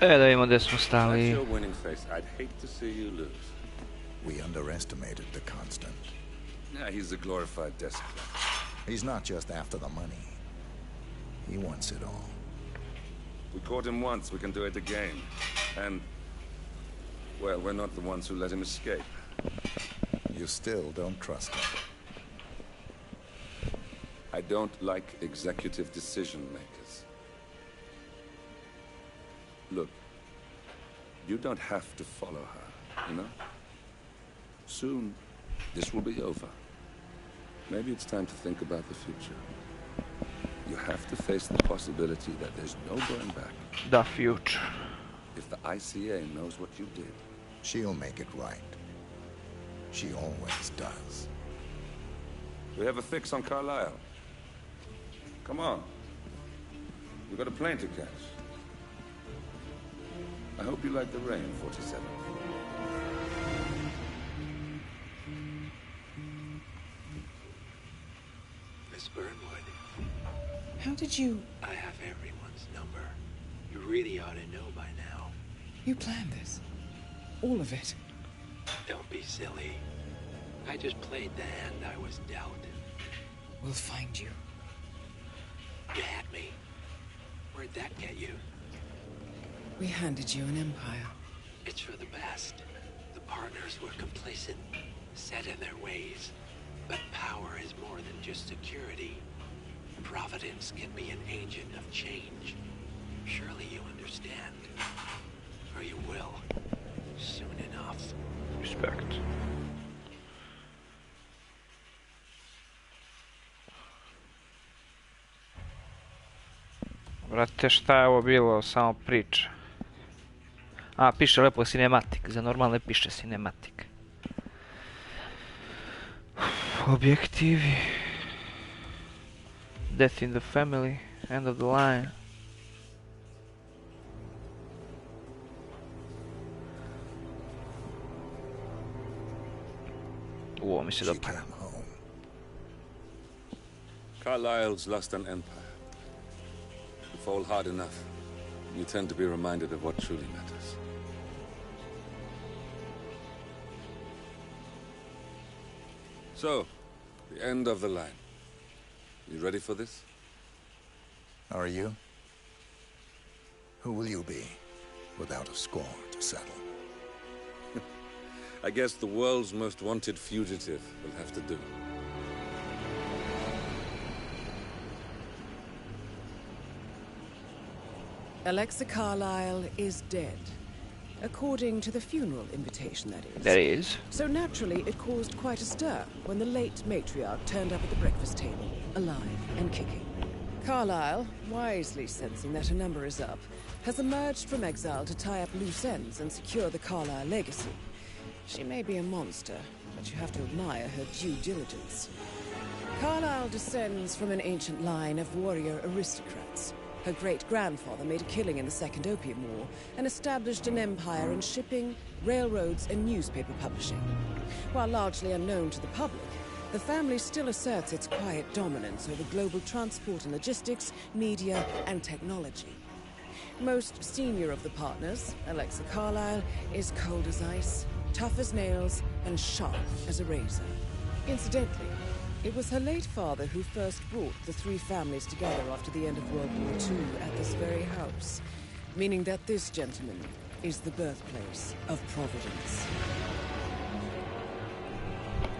Da vidimo gdje smo stali. That's your winning face. I'd hate to see you lose. We underestimated the Constant. Yeah, he's a glorified desk clerk. He's not just after the money. He wants it all. We caught him once, we can do it again. And, well, we're not the ones who let him escape. You still don't trust him. I don't like executive decision makers. Look, you don't have to follow her, you know? Soon, this will be over. Maybe it's time to think about the future. You have to face the possibility that there's no going back. The future. If the ICA knows what you did, She'll make it right. She always does. we have a fix on Carlisle. Come on. We've got a plane to catch. I hope you like the rain, 47. Miss Burnwood, How did you... I have everyone's number. You really ought to know by now. You planned this? All of it? Don't be silly. I just played the hand I was dealt. We'll find you. You had me. Where'd that get you? We handed you an empire. It's for the best. The partners were complacent, set in their ways. But power is more than just security. Providence can be an agent of change. Surely you understand. Or you will. Soon enough. Respekt. Brate, šta je ovo bilo? Samo priča. A, piše lepo cinematic. Za normalne piše cinematic. Objektivi. Death in the family. End of the line. Ovo mi se She dopada. came home. Carlisle's lost an empire. You fall hard enough, you tend to be reminded of what truly matters. So, the end of the line. You ready for this? Are you? Who will you be, without a score to settle? I guess the world's most wanted fugitive will have to do. Alexa Carlisle is dead. According to the funeral invitation, that is. There is. So naturally, it caused quite a stir when the late matriarch turned up at the breakfast table, alive and kicking. Carlisle, wisely sensing that her number is up, has emerged from exile to tie up loose ends and secure the Carlisle legacy. She may be a monster, but you have to admire her due diligence. Carlisle descends from an ancient line of warrior aristocrats. Her great-grandfather made a killing in the Second Opium War and established an empire in shipping, railroads, and newspaper publishing. While largely unknown to the public, the family still asserts its quiet dominance over global transport and logistics, media, and technology. Most senior of the partners, Alexa Carlisle, is cold as ice, tough as nails, and sharp as a razor. Incidentally, it was her late father who first brought the three families together after the end of World War II at this very house, meaning that this gentleman is the birthplace of Providence.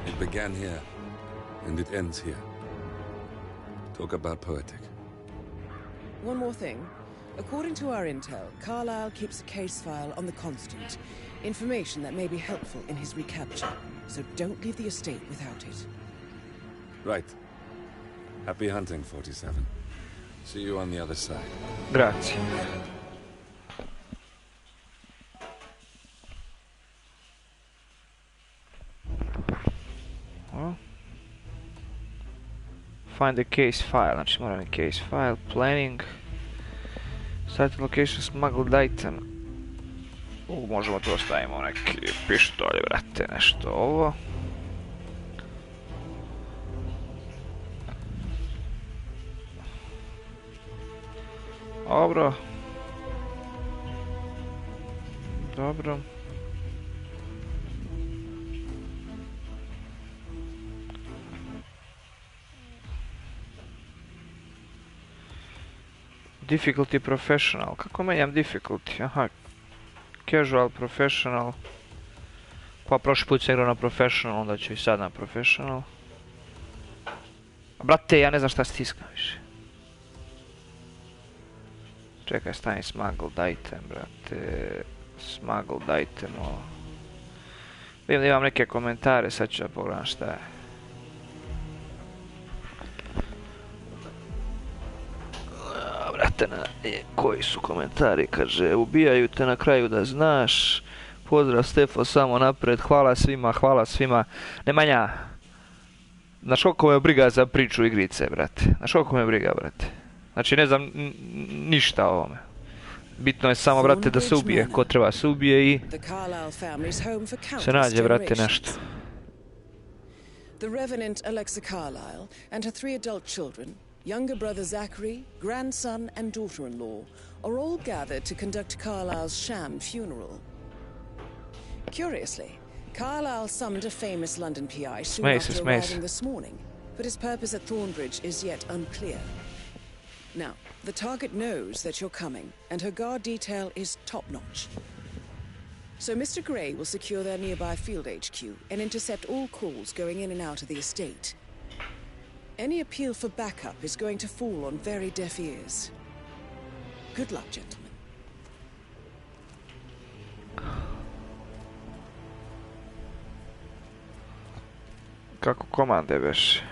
It began here, and it ends here. Talk about poetic. One more thing. According to our intel, Carlisle keeps a case file on the Constant. Information that may be helpful in his recapture. So don't leave the estate without it. Right. Happy hunting, 47. See you on the other side. Grazie. Well. Find the case file. Znači moram i case file. Planning. Site location smuggled item. Možemo tu ostavimo neki pištolj, brate, nešto ovo. Dobro. Dobro. Difficulty professional. Kako menjam difficulty? Aha. Casual, professional. Pa prošli put sam igrao na professional, onda ću i sad na professional. Brate, ja ne znam šta stiskam više. Čekaj, stani smuggled item, brate. Smuggled item, ovo. Vidim da imam neke komentare, sad ću da pogledam šta je. Brate, koji su komentari, kaže, ubijaju te na kraju da znaš. Pozdrav Stefo, samo napred, hvala svima. Nemanja, znaš koliko me briga za priču igrice, brate. Znaš koliko me briga, brate. Znači ne znam ništa o ovome. Bitno je samo, brate, da se ubije. Ko treba se ubije i se nađe, brate, nešto. The Revenant Alexa Carlyle and her 3 adult children, younger brother Zachary, grandson and daughter-in-law, are all gathered to conduct Carlyle's sham funeral. Curiously, Carlyle summoned a famous London PI soon after arriving this morning, but his purpose at Thornbridge is yet unclear. Now, the target knows that you're coming, and her guard detail is top-notch. So Mr. Grey will secure their nearby field HQ and intercept all calls going in and out of the estate. Any appeal for backup is going to fall on very deaf ears. Good luck, gentlemen. Kako komande veš?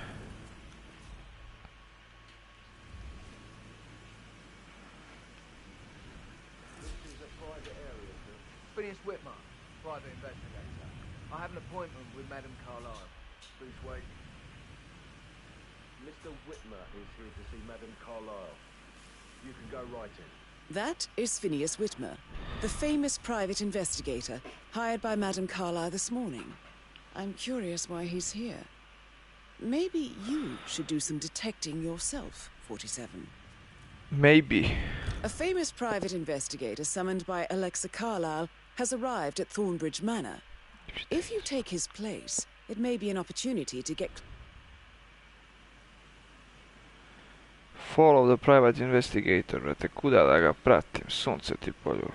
Phineas Whitmer, private investigator. I have an appointment with Madame Carlyle. Who's waiting? Mr. Whitmer is here to see Madame Carlyle. You can go right in. That is Phineas Whitmer, the famous private investigator hired by Madame Carlyle this morning. I'm curious why he's here. Maybe you should do some detecting yourself, 47. Maybe. A famous private investigator summoned by Alexa Carlyle has arrived at Thornbridge Manor. If you take his place, it may be an opportunity to get... Follow the private investigator, brate, kuda da ga pratim, sunce ti poljubi.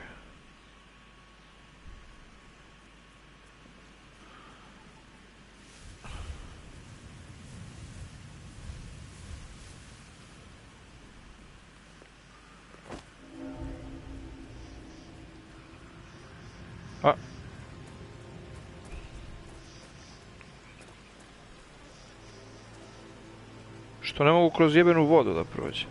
A. Što ne mogu kroz jebenu vodu da prođe?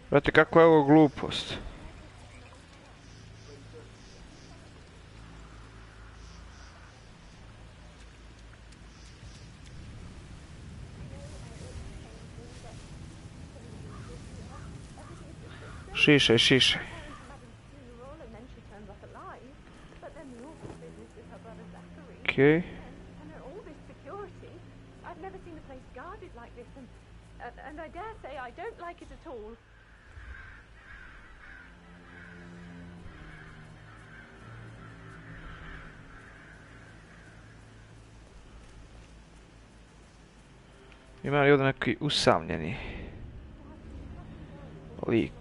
Brate, kako je ovo glupost? Šišaj, šišaj. Okej. Ima li ovdje neki usamljeni lik?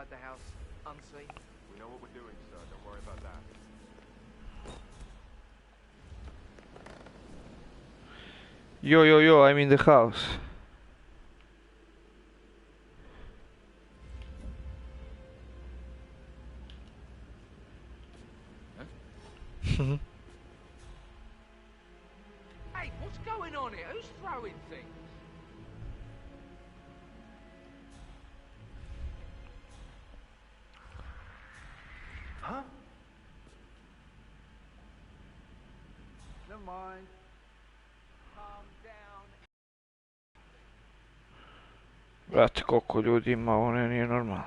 The house unseen. We know what we're doing, sir. Don't worry about that. Yo, I'm in the house. Hey, what's going on here? Who's throwing things? Huh? mind. Calm down. Brate, koliko ljudi ima, ovo nije normalno.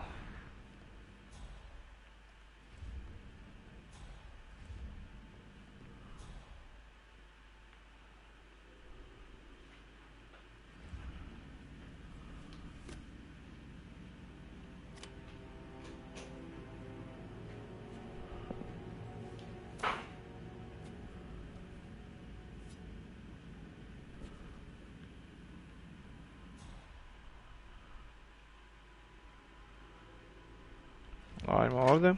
Ajmo ovdje.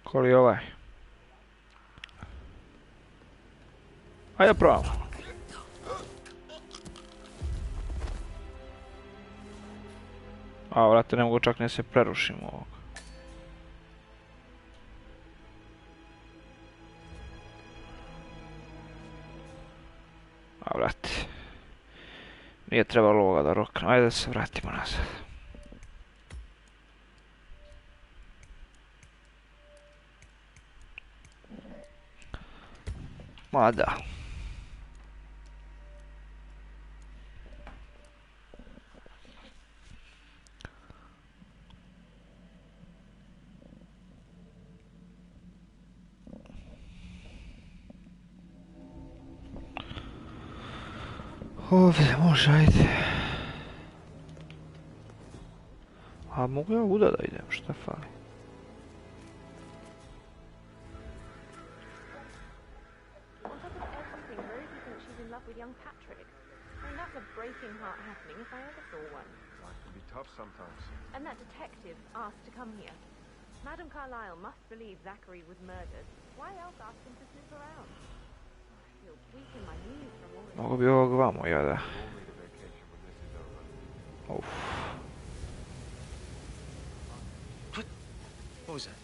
Ko li je ovaj? Ajde probamo. A, vrate, ne mogu čak ne se prerušim ovog. A, vrate. Nije trebalo ovoga da roknem. Ajde da se vratimo nazad. Ma da. Ovdje može, ajde. A mogu ja uda da idem, šta fali? Young Patrick. I mean, that's a breaking heart happening if I ever saw one. Life can be tough sometimes. And that detective asked to come here. Madam Carlyle must believe Zachary was murdered. Why else ask him to snoop around? I feel weak in my knees from all this. Mogu bi ovog vamo, ja da. We'll need a vacation when this is over. Uf. What was that?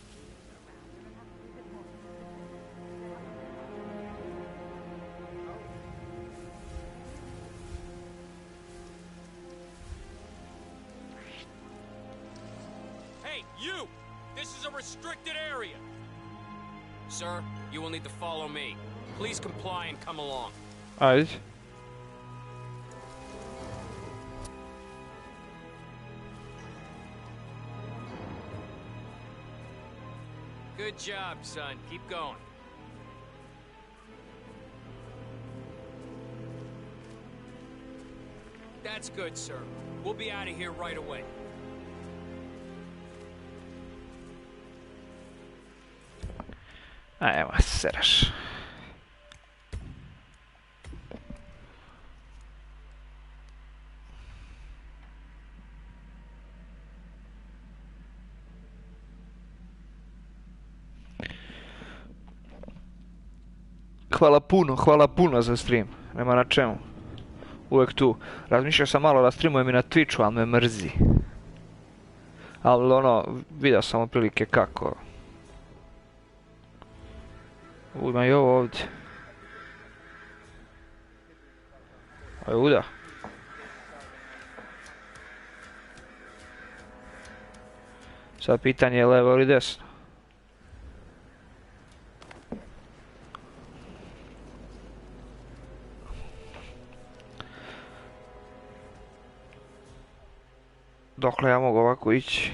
You! This is a restricted area! Sir, you will need to follow me. Please comply and come along. Ajde. Good job, son. Keep going. That's good, sir. We'll be out of here right away. Evo, seraš. Hvala puno za stream. Nema na čemu. Uvijek tu. Razmišljao sam malo da streamujem i na Twitchu, ali me mrzi. Ali ono, vidio sam otprilike kako. Ima i ovo ovdje. Uda. Sad pitanje je levo ili desno. Dokle ja mogu ovako ići?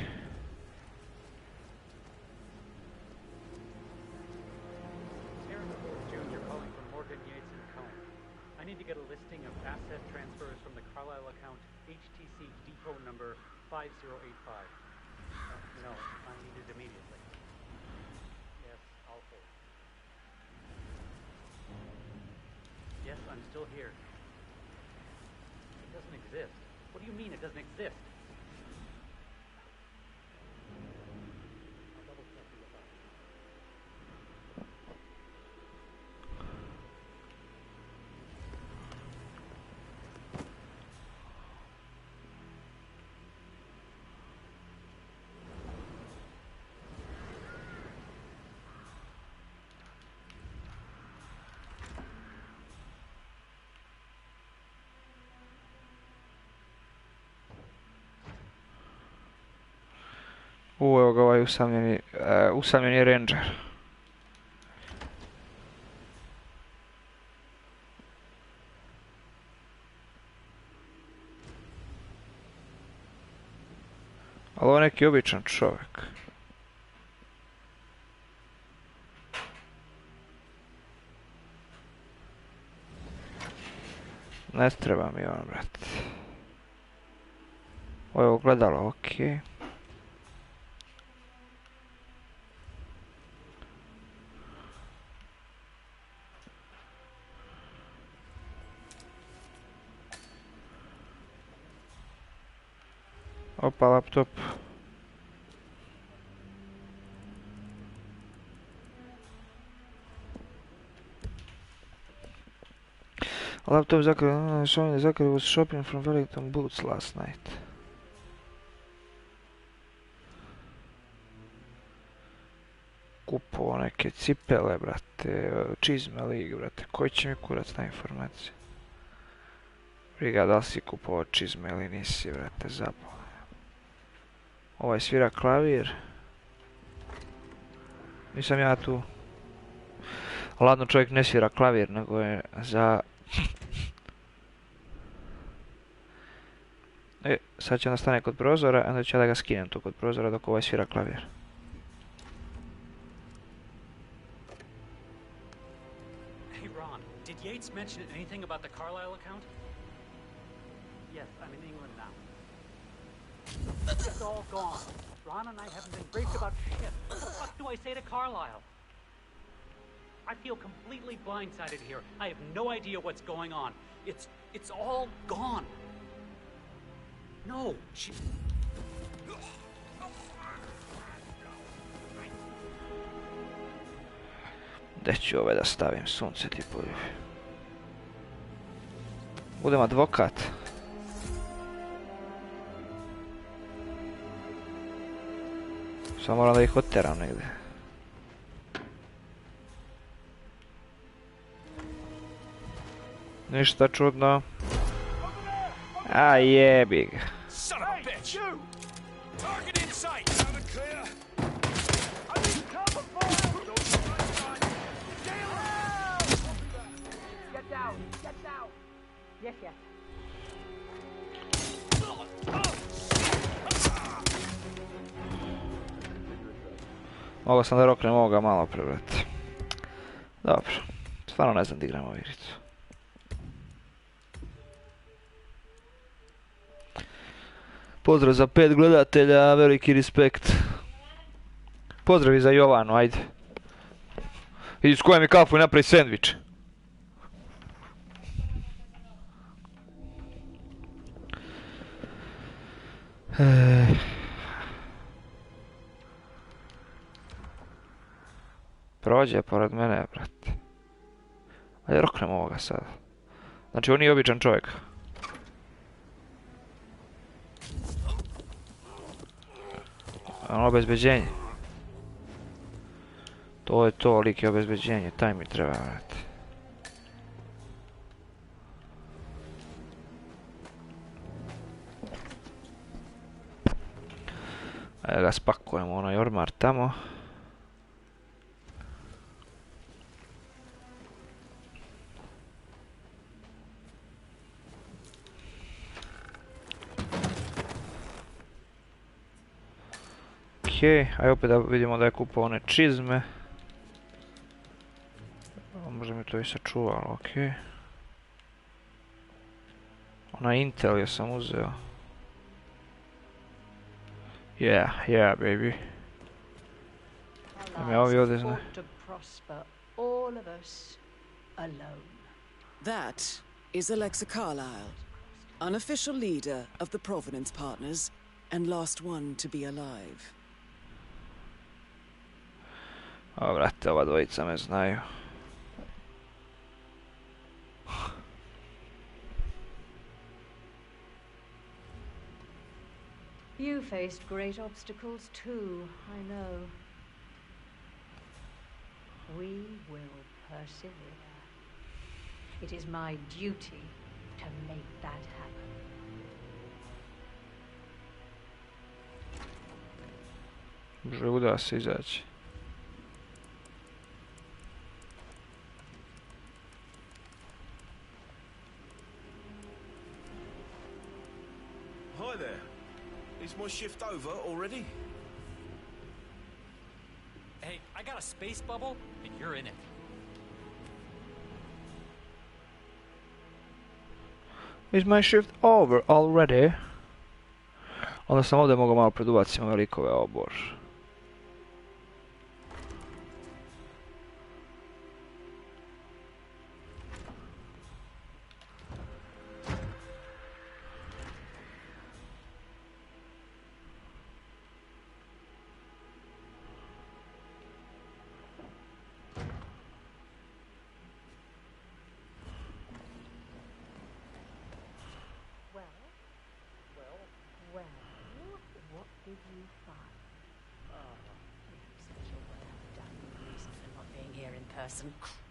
Evo ga ovaj usamljeni ranger. Ali ovo je neki običan čovjek. Ne treba mi on, brat. Ovo je ogledalo, okej. Opa, laptop. Laptop Zachary was shopping from Wellington Boots last night. Kupovao neke cipele, brate, čizme lig, brate. Koji će mi kurac ta informacija? Briga, da li si kupovao čizme ili nisi, brate, zabole. Ovaj svira klavir. Nisam ja tu. Ladno, čovjek ne svira klavir, nego je za... Sad će onda stane kod prozora, onda ću ja da ga skinem tu kod prozora dok ovaj svira klavir. Hey Ron, did Yates mention anything about the Carlisle account? Yes, I'm in England now. It's all gone. Ron and I haven't been briefed about shit. What the fuck do I say to Carlisle? I feel completely blindsided here. I have no idea what's going on. It's all gone. No, she... Gdje ću ove da stavim, sunce ti poljubi. Budem advokat. Samo moram da ih oteram negdje. Ništa čudno. A jebi ga. Yes, yes. Mogao sam da roknem ovoga malo pre, brate. Dobro. Stvarno ne znam da igram ovu igricu. Pozdrav za 5 gledatelja, veliki respekt. Pozdrav i za Jovanu, ajde. Idi skuvaj mi kafu i napravi sendvič. Prođe pored mene, brate. Ajde roknem ovoga sada. Znači on nije običan čovjek. Ono obezbeđenje. To je to, lik je obezbeđenje, taj mi treba, brate. Ajde ga spakujemo, onaj ormar tamo. Okej, ajde opet da vidimo da je kupao one čizme. Možda mi to i sačuvalo, okej. Ona Intel je sam uzeo. Yeah, baby. Da mi ovi ovdje zna. That is Alexa Carlisle, unofficial leader of the Providence Partners and last one to be alive. O, brate, ova dvojica me znaju. You faced great obstacles too, I know. We will persevere. It is my duty to make that happen. Može uda se izaći. Hi there. Is my shift over already? Hey, I got a space bubble, and you're in it. Is my shift over already? Onda sam ovdje mogao malo predubaciti velikove obor.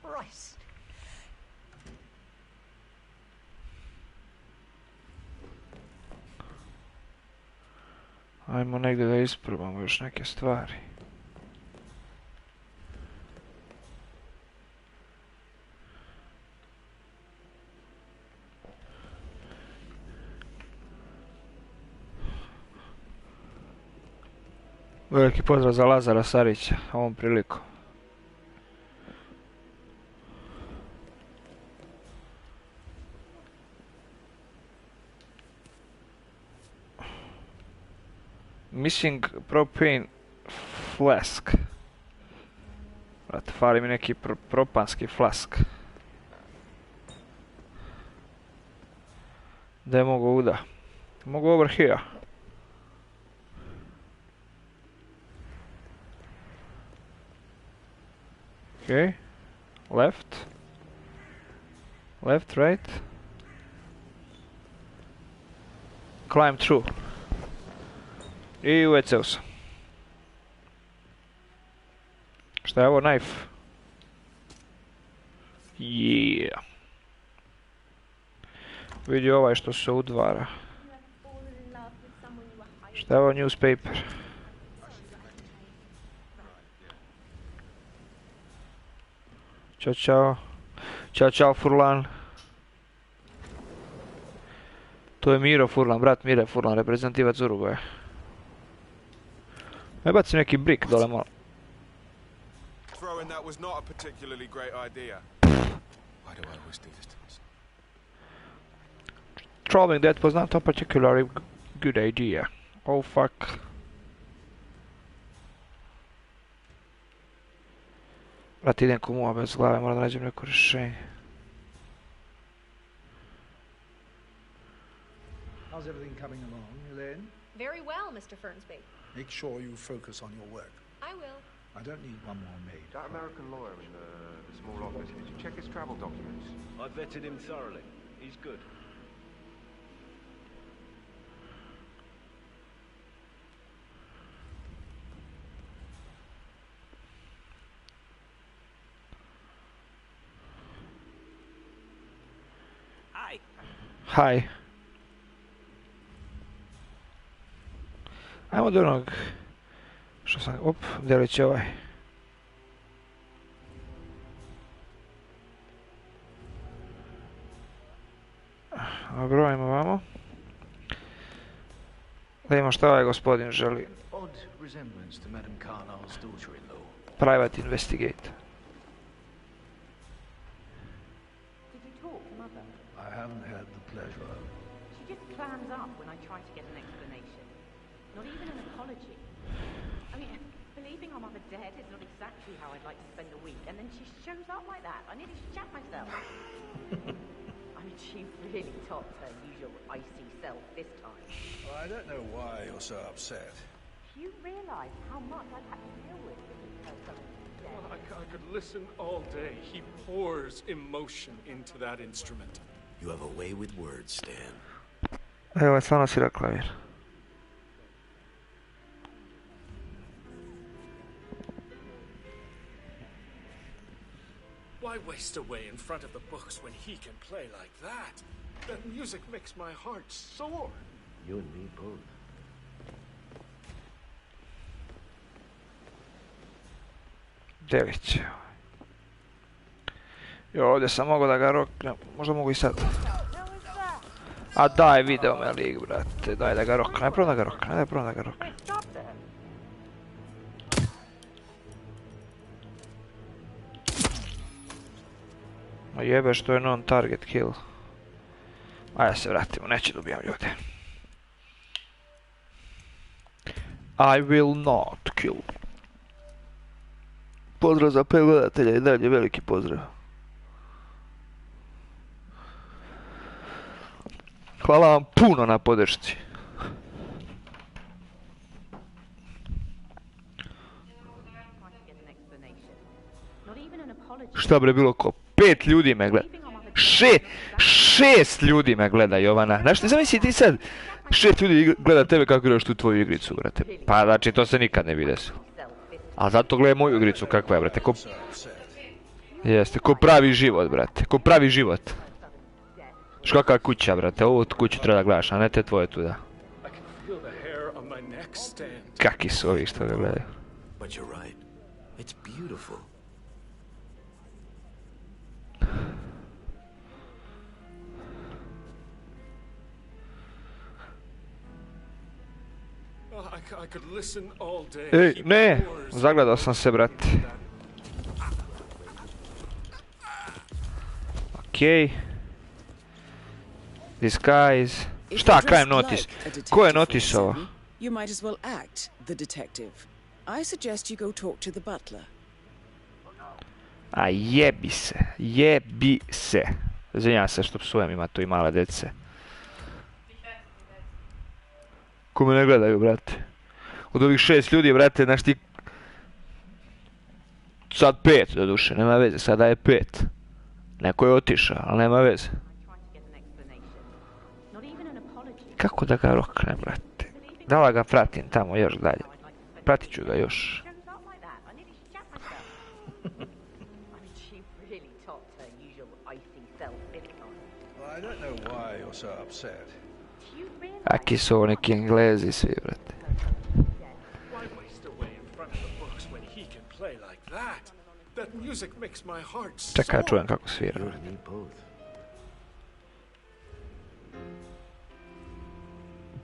Christ. Ajmo negdje da isprobamo još neke stvari. Veliki pozdrav za Lazara Sarića ovom prilikom. Missing propane flask. Brate, fali mi neki propanski flask. Gdje mogu uda? Mogu over here. Okay. Left. Left, right. Climb through. I uveceo sam. Šta je ovo? Knife. Yeah. Vidi ovaj što se udvara. Šta je ovo? Newspaper. Ćao, čao. Ćao, čao, Furlan. To je Miro Furlan, brat Mire Furlan, reprezentativac Uruguaja. Ne baci neki brik dole malo. Throwing that was not a particularly great idea. Why do I always do this to myself? Throwing that was not a particularly good idea. Oh fuck. Brat, idem ko mua bez glave, moram da nađem neko rješenje. How's everything coming along, Elaine? Very well, Mr. Fernsby. Make sure you focus on your work. I will. I don't need one more maid. That American lawyer in the small office, did you check his travel documents? I vetted him thoroughly. He's good. Hi. Hi. Ajmo do onog... Što sam... Op, djelit će ovaj. Dobro, ajmo vamo. Da imamo šta ovaj gospodin želi. Odd resemblance to Madame Carlyle's daughter-in-law. Private investigate. Did you talk to Mother? I haven't had the pleasure. She just clams up when I try to get an explanation. Not even an apology. I mean, believing our mother dead is not exactly how I'd like to spend a week, and then she shows up like that. I nearly shat myself. I mean, she really topped her usual icy self this time. Well, I don't know why you're so upset. Do you realise how much I've had to deal with her son dead? Well, I could listen all day. He pours emotion into that instrument. You have a way with words, Stan. Evo je stvarno svira klavir. Why waste away in front of the books when he can play like that? That music makes my heart soar. You and me both. Delić. Jo, ovdje sam mogao da ga roknem, možda mogu i sad. A daj, video me lig, brate, daj da ga roknem, ne probam da ga roknem, ne probam da ga roknem. Ma jebe što je non-target kill. Ajde se vratimo, neće da ubijam ljude. I will not kill. Pozdrav za 5 gledatelja i dalje, veliki pozdrav. Hvala vam puno na podršci. Šta bre bilo ko? 5 ljudi me gleda. 6 ljudi me gleda, Jovana. Znaš, ne zamisli ti sad 6 ljudi gleda tebe kako igraš tu tvoju igricu, brate. Pa znači to se nikad ne bi desilo. A zato gledaj moju igricu kakva je, brate. Jeste, ko pravi život, brate. Ko pravi život. Znaš kakva kuća, brate. Ovu kuću treba da gledaš, a ne te tvoje tu da. Kaki su ovi što ga gledaju. Ej, ne, zagledao sam se, brate. Okej. Disguise. Šta, krajem notis? Ko je notisao? You might as well act the detective. I suggest you go talk to the butler. A jebi se, jebi se. Izvinjam se što psujem, ima tu i male dece. Ko me ne gledaju, brate. Od ovih 6 ljudi, brate, znaš ti... Sad 5, do duše, nema veze, sada je 5. Neko je otišao, ali nema veze. Kako da ga roknem, brate? Da li ga pratim tamo još dalje? Pratit ću ga još. Aki su ovo neki Englezi svi, brate. Čekaj, čujem kako svira.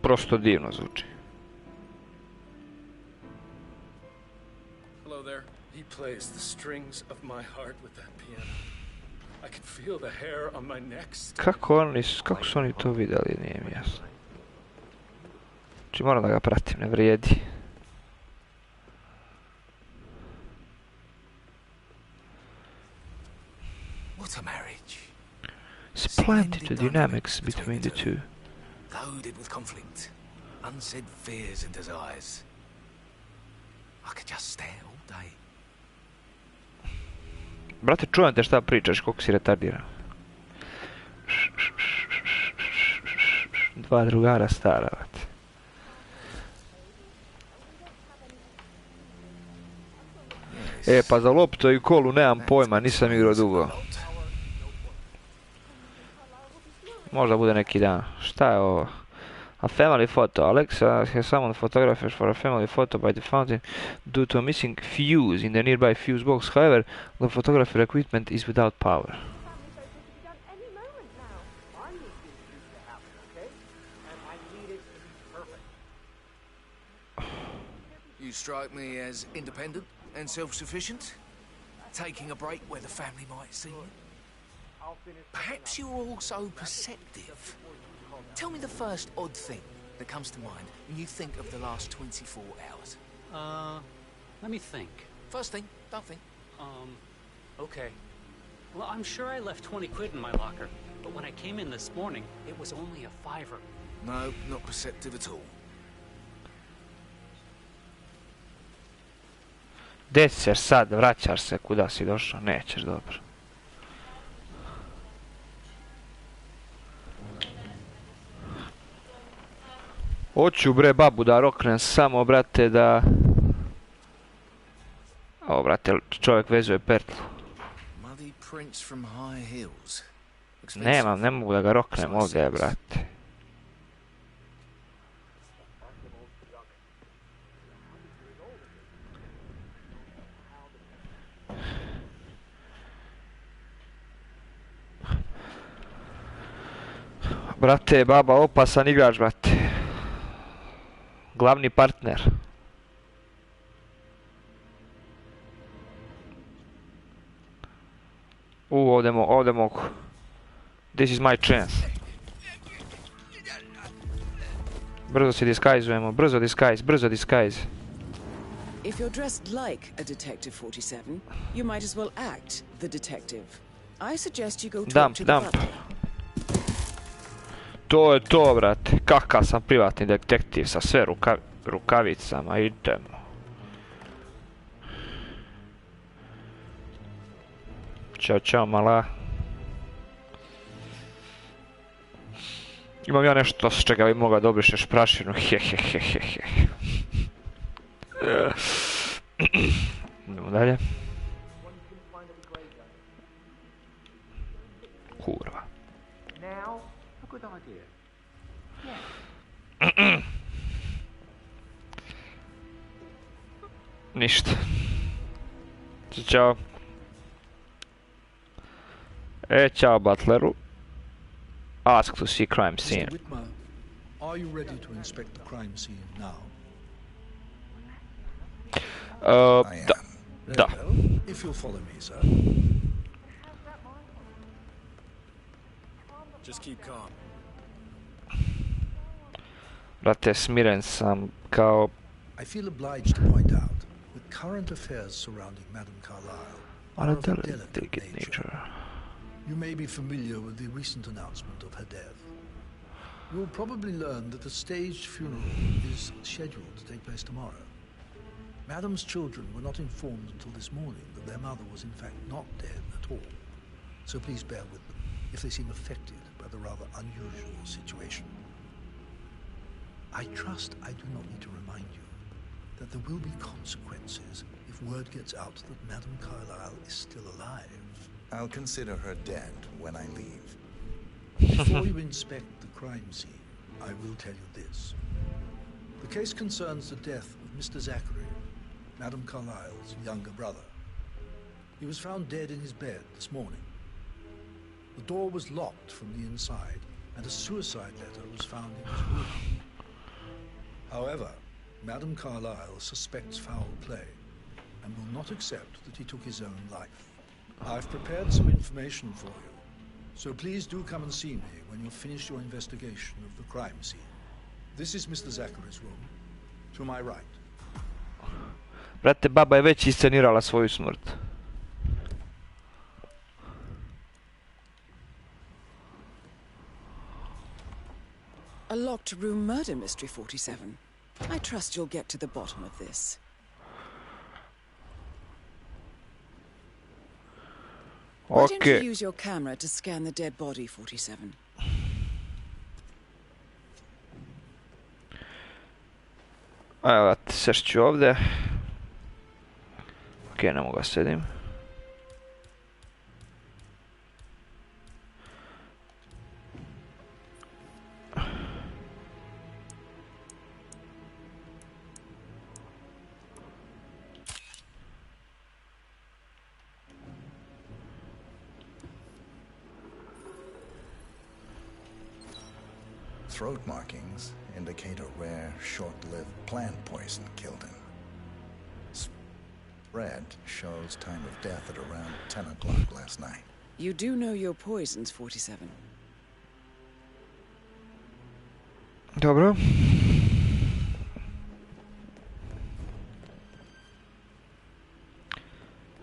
Prosto divno zvuči. Hello there. He plays the strings of my heart with that piano. I can feel the hair on my neck. Kako su oni to vidjeli, nije mi jasno. Znači moram da ga pratim, ne vrijedi. What a marriage. Splendid the dynamics between the two. Loaded with conflict, unsaid fears and desires. I could just stare all day. Brate, čujem te šta pričaš, koliko si retardiran. Dva drugara stara, brate. E, pa za lopto i kolu nemam pojma, nisam igrao dugo. Možda bude neki dan. Šta je ovo? A family photo. Alexa has summoned photographers for a family photo by the fountain due to a missing fuse in the nearby fuse box. However, the photography equipment is without power. You strike me as independent and self-sufficient, taking a break where the family might see you. Perhaps you're also perceptive. Tell me the first odd thing that comes to mind when you think of the last 24 hours. Let me think. First thing, don't think. Okay. Well, I'm sure I left 20 quid in my locker, but when I came in this morning, it was only a $5. No, not perceptive at all. Gdje ćeš sad, vraćaš se, kuda si došao? Nećeš, dobro. Hoću bre babu da roknem samo, brate, da... O, brate, čovjek vezuje pertlu. Nemam, ne mogu da ga roknem ovdje, brate. Brate, baba, opasan igrač, brate. Glavni partner. Ovdje mogu. This is my chance. Brzo se disguisujemo, brzo disguise. If you're dressed like a Detective 47, you might as well act the detective. I suggest you go talk to the butler. To je to, brate. Kakav sam privatni detektiv sa sve rukavicama, idemo. Ćao, mala. Imam ja nešto s čega bi mogao da obrišeš prašinu, hehehehehe. Idemo dalje. Kurva. Ništa. Ćao. Ćao, butleru. Ask to see crime scene. Mr. Whitmer, are you ready to inspect the crime scene now? Da. If you'll follow me, sir. Just keep calm. Brate, smiren sam kao... I feel obliged to point out that current affairs surrounding Madame Carlyle are of a delicate nature. You may be familiar with the recent announcement of her death. You will probably learn that the staged funeral is scheduled to take place tomorrow. Madame's children were not informed until this morning that their mother was in fact not dead at all. So please bear with them if they seem affected by the rather unusual situation. I trust I do not need to remind you that there will be consequences if word gets out that Madame Carlyle is still alive. I'll consider her dead when I leave. Before you inspect the crime scene, I will tell you this. The case concerns the death of Mr. Zachary, Madame Carlyle's younger brother. He was found dead in his bed this morning. The door was locked from the inside, and a suicide letter was found in his room. However, Madame Carlyle suspects foul play and will not accept that he took his own life. I've prepared some information for you, so please do come and see me when you've finished your investigation of the crime scene. This is Mr. Zachary's room, to my right. Brate, baba je već iscenirala svoju smrt. A locked room murder mystery, 47. I trust you'll get to the bottom of this. Why don't you use your camera to scan the dead body, 47? Evo, sešću ovdje. Ok, ne mogu sedim. Throat markings indicate a rare, short-lived plant poison killed him. Spread shows time of death at around 10 o'clock last night. You do know your poisons, 47. Dobro.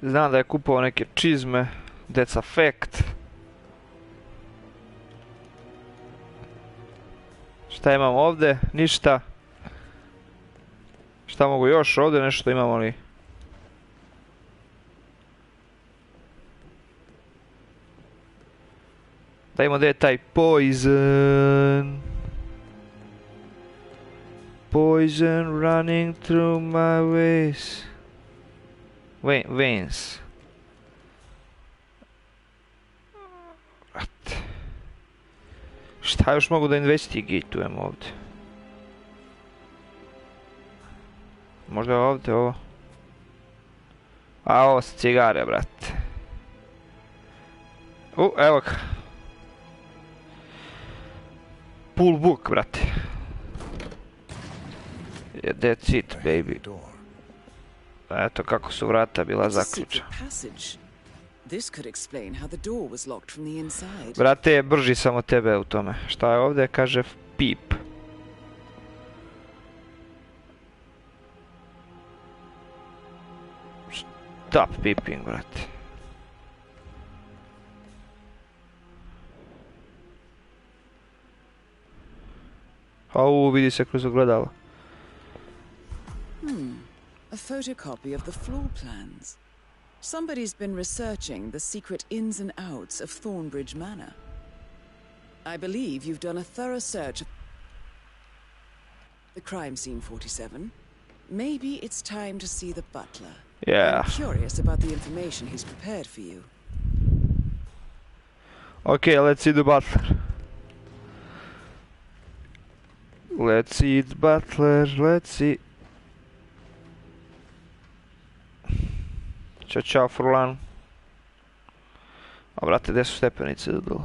Znam da je kupovao neke čizme. That's a fact. Šta imamo ovdje? Ništa. Šta mogu još ovdje? Nešto imamo li? Da imamo gdje je taj poison. Poison running through my veins. Šta još mogu da investigatujem ovdje? Možda ovdje ovo? A ovo su cigare, brate. Evo ga. Pool book, brate. That's it, baby. Eto kako su vrata bila zaključena. This could explain how the door was locked from the inside. Brate, brži sam od tebe u tome. Šta je ovdje? Kaže pip. Stop peeping, brate. Au, vidi se kroz ogledalo. A photocopy of the floor plans. Somebody's been researching the secret ins and outs of Thornbridge Manor. I believe you've done a thorough search of the crime scene, 47. Maybe it's time to see the butler. Yeah. I'm curious about the information he's prepared for you. Okay, let's see the butler. Let's see the butler, let's see. Ćao, Furlan. A brate, gdje su stepenice dole?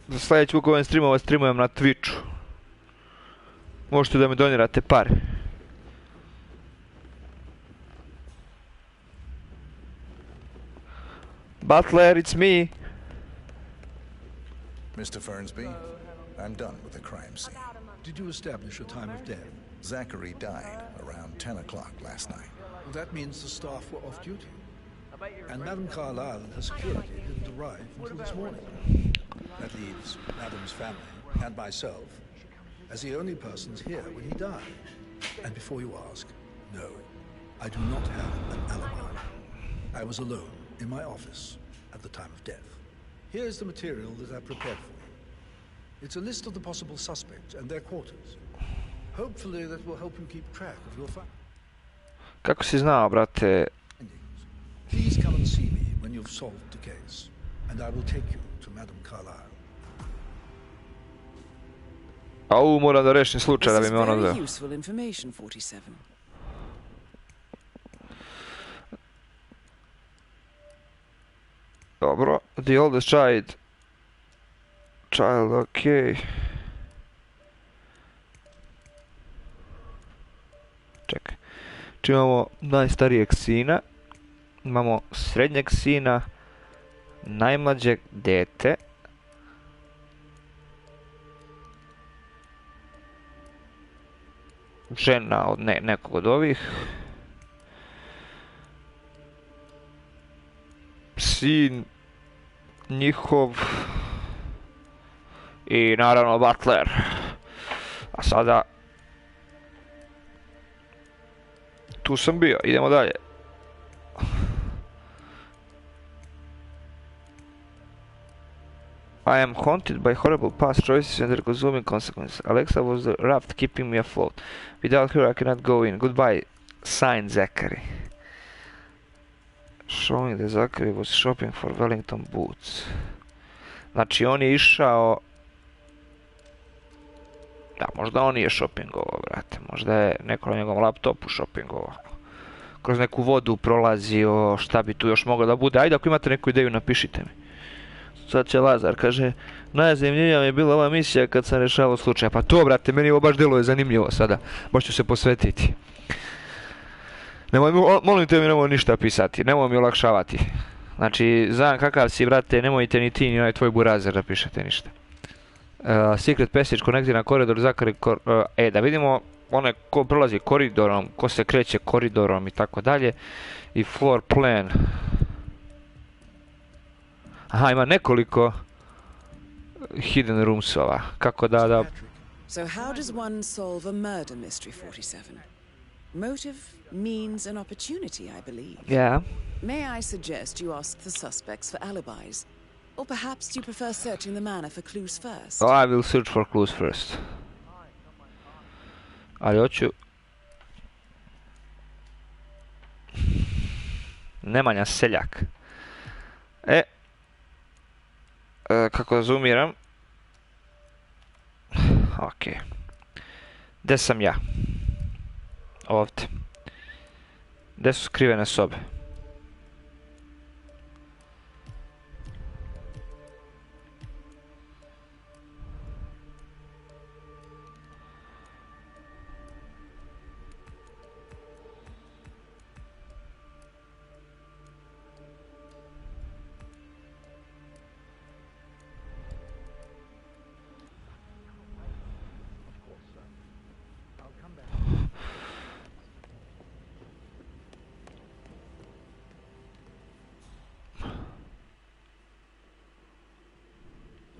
Za sljedeći put ovim streamova streamujem na Twitchu. Možete da mi donirate pare. Butler, it's me. Mr. Fernsby, I'm done with the crime scene. Did you establish a time of death? Zachary died around 10 o'clock last night. Well, that means the staff were off duty. And Madame Carlyle and her security didn't arrive until this morning. That leaves Madame's family and myself as the only persons here when he died. And before you ask, no, I do not have an alibi. I was alone in my office at the time of death. Here's the material that I prepared for you. It's a list of the possible suspects and their quarters. Hopefully that will help you keep track of your family. Kako si znao, brate? Please come and see me when you've solved the case, and I will take you to Madame Carlyle. Au, moram da rešim slučaj da bi me ono This is dao. very useful information, 47. Dobro, the oldest child, okej. Čekaj. Či imamo najstarijeg sina, imamo srednjeg sina, najmlađeg dete, žena od nekog od ovih, sin njihov i naravno butler. A sada tu sam bio, idemo dalje. I am haunted by horrible past choices and their consuming consequences. Alexa was the raft keeping me afloat. Without her I cannot go in. Goodbye, signed Zachary. Showing that Zachary was shopping for Wellington boots. Znači on je išao... Da, možda on nije shoppingovao, brate. Možda je neko na njegovom laptopu shoppingovao. Kroz neku vodu prolazio, šta bi tu još moglo da bude. Ajde, ako imate neku ideju, napišite mi. Sad će Lazar, kaže, najzanimljivija mi je bila ova misija kad sam rešavao slučaj. Pa to, brate, meni ovo baš deluje zanimljivo sada. Baš ću se posvetiti. Molim te mi nemoj ništa pisati, nemoj mi olakšavati. Znači, znam kakav si, brate, nemojte ni ti ni onaj tvoj burazer da pišete ništa. Secret passage konektiran koridor, Zachary, da vidimo onaj ko prolazi koridorom, ko se kreće koridorom i tako dalje. I floor plan. Aha, ima nekoliko hidden roomsova. Kako da... So how does one solve a murder mystery, 47? Motive, means, and opportunity, I believe. Yeah. May I suggest you ask the suspects for alibis? Or perhaps you prefer searching the manor for clues first? Oh, I will search for clues first. Ali hoću... Nemanja Seljak. Kako zoomiram. Okej. Gde sam ja? Ovdje. Gde su skrivene sobe?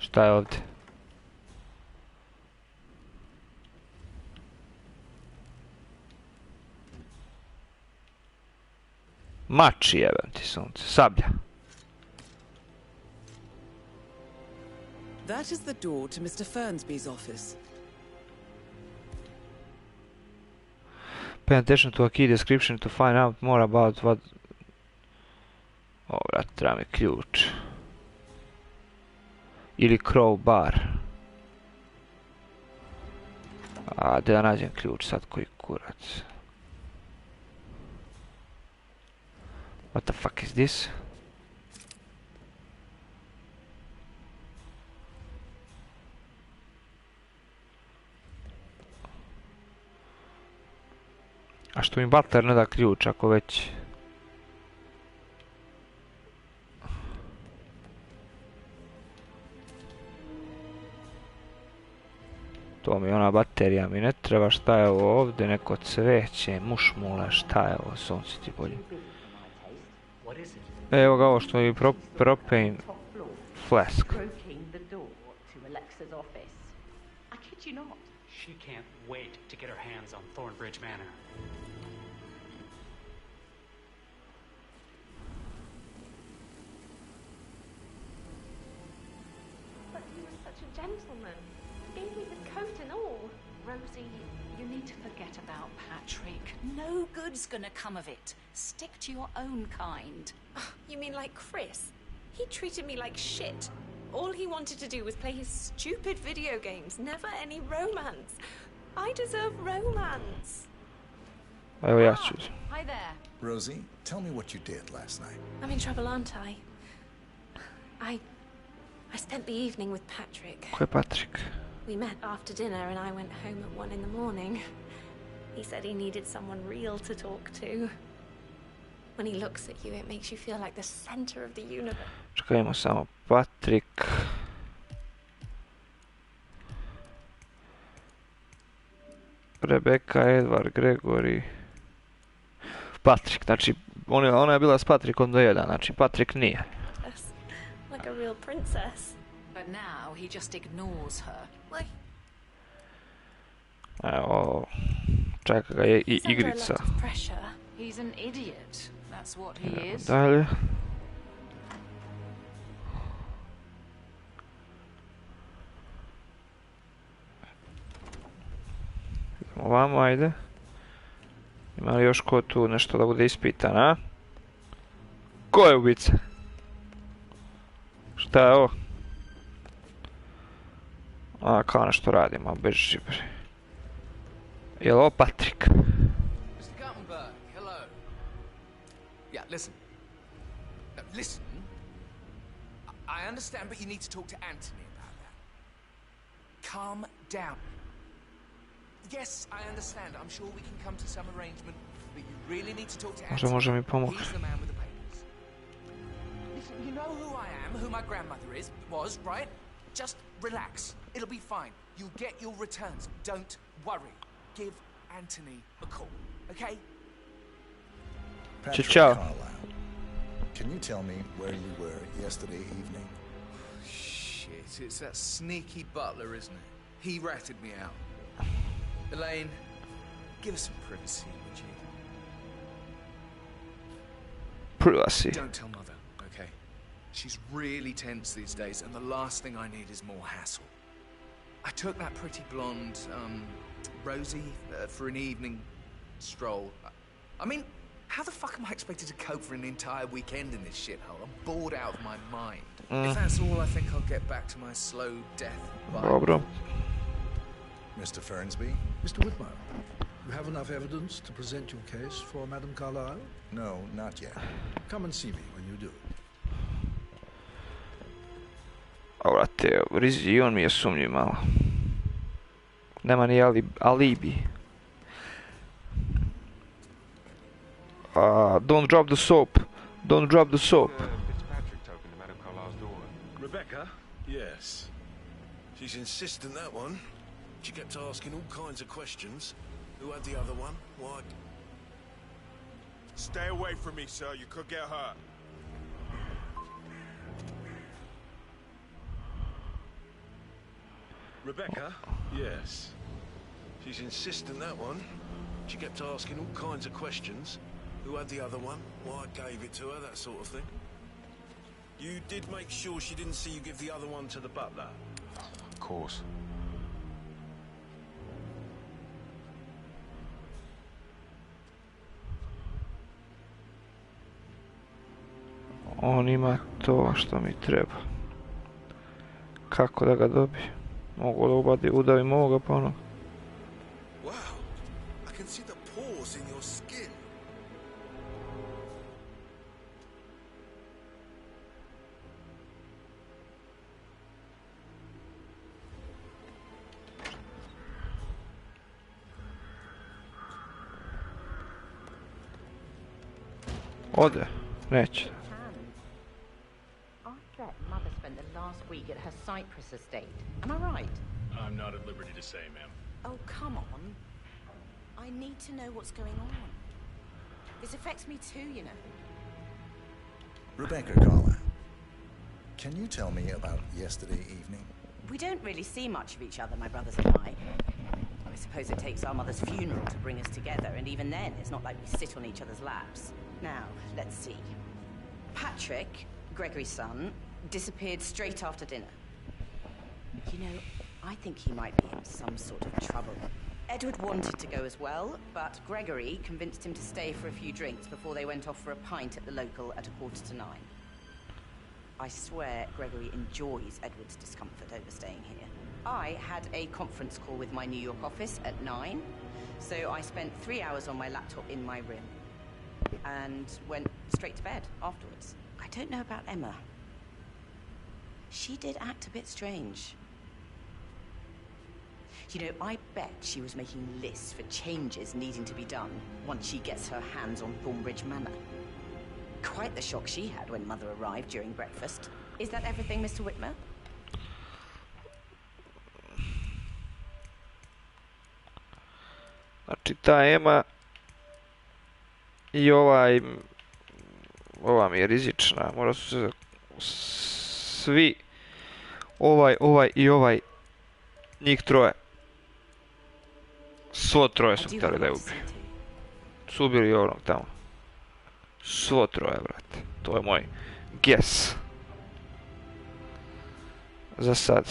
Šta je ovdje? Mač jebem ti sunce, sablja. That is the door to Mr. Fernsby's office. Pay attention to a key description to find out more about what... O, vrat, treba mi ključ. Ili crowbar. A, gdje da nađem ključ sad, koji kurac. What the fuck is this? A što mi Butler ne da ključ ako već... To mi ona baterija mi ne treba, šta je ovo ovdje, neko cveće, mušmule, šta je ovo, sunce ti bolje. Evo ga ovo što mi propane flask. She can't wait to get her hands on Thornbridge Manor. But he was such a gentleman. He gave me his coat and all. Rosie, you need to forget about Patrick. No good's gonna come of it. Stick to your own kind. You mean like Chris? He treated me like shit. All he wanted to do was play his stupid video games, never any romance. I deserve romance. Evo ja ću. Hi there. Rosie, tell me what you did last night. I'm in trouble, aren't I? I spent the evening with Patrick. Ko je Patrick? We met after dinner and I went home at 1 in the morning. He said he needed someone real to talk to. When he looks at you, it makes you feel like the center of the universe. Čekajmo samo, Patrick. Rebecca, Edward, Gregory. Patrick, znači, ona je bila s Patrickom do 1, znači Patrick nije. Like a real princess. But now he just ignores her. Like... Evo, čeka ga je i igrica. He's an idiot. That's what he is. Dalje. Idemo ovamo, ajde. Ima li još ko tu nešto da bude ispitan, a? Ko je ubica? Šta je ovo? A, kao nešto radimo, bez žibri. Je li ovo Patrick? Yeah, listen. No, listen. I understand, but you need to talk to Anthony about that. Calm down. Yes, I understand. I'm sure we can come to some arrangement, but you really need to talk to Anthony. Može mi pomoći. He's the man with the papers. Listen, you know who I am, who my grandmother was, right? Just relax. It'll be fine. You'll get your returns. Don't worry. Give Anthony a call, okay? Patrick Ciao. Carlisle, can you tell me where you were yesterday evening? Shit, it's that sneaky butler, isn't it? He ratted me out. Elaine, give us some privacy, would you? Privacy. Don't tell Mother, okay? She's really tense these days, and the last thing I need is more hassle. I took that pretty blonde, Rosie, for an evening stroll. I mean, how the fuck am I expected to cope for an entire weekend in this shithole? I'm bored out of my mind. If that's all, I think I'll get back to my slow death. Dobro. Mr. Fernsby? Mr. Whitmer, you have enough evidence to present your case for Madame Carlisle? No, not yet. Come and see me when you do. Vrate, Rizi, on mi je sumnjiv malo. Nema ni alibi. Don't drop the soap. Don't drop the soap. Fitzpatrick talking to Madame Carlisle's daughter. Rebecca? Yes. She's insistent, that one. She kept asking all kinds of questions. Who had the other one? Why? Stay away from me, sir. You could get hurt. Rebecca? Yes. She's insistent, that one. She kept asking all kinds of questions. Who had the other one? Why I gave it to her, that sort of thing. You did make sure she didn't see you give the other one to the butler? Of course. On ima to što mi treba. Kako da ga dobijem? Mogu da udavim ovoga pa onoga. Wow, I can see the pores in your skin. Ode, neće. I bet Mother spent the last week at her Cyprus estate. Am I right? I'm not at liberty to say, ma'am. Oh, come on. I need to know what's going on. This affects me too, you know. Rebecca Carla, can you tell me about yesterday evening? We don't really see much of each other, my brothers and I suppose it takes our mother's funeral to bring us together, and even then, it's not like we sit on each other's laps. Now, let's see. Patrick, Gregory's son, disappeared straight after dinner. You know, I think he might be in some sort of trouble. Edward wanted to go as well, but Gregory convinced him to stay for a few drinks before they went off for a pint at the local at 9:15. I swear Gregory enjoys Edward's discomfort over staying here. I had a conference call with my New York office at 9, so I spent 3 hours on my laptop in my room and went straight to bed afterwards. I don't know about Emma. She did act a bit strange. You know, I bet she was making lists for changes needing to be done once she gets her hands on Thornbridge Manor. Quite the shock she had when Mother arrived during breakfast. Is that everything, Mr. Whitmer? Znači ta Ema i ova mi je rizična, mora su se svi, ovaj i ovaj, njih troje. Svo troje su htjeli da je ubiju. Su ubili i ovog tamo. Svo troje, brate. To je moj guess. Za sad.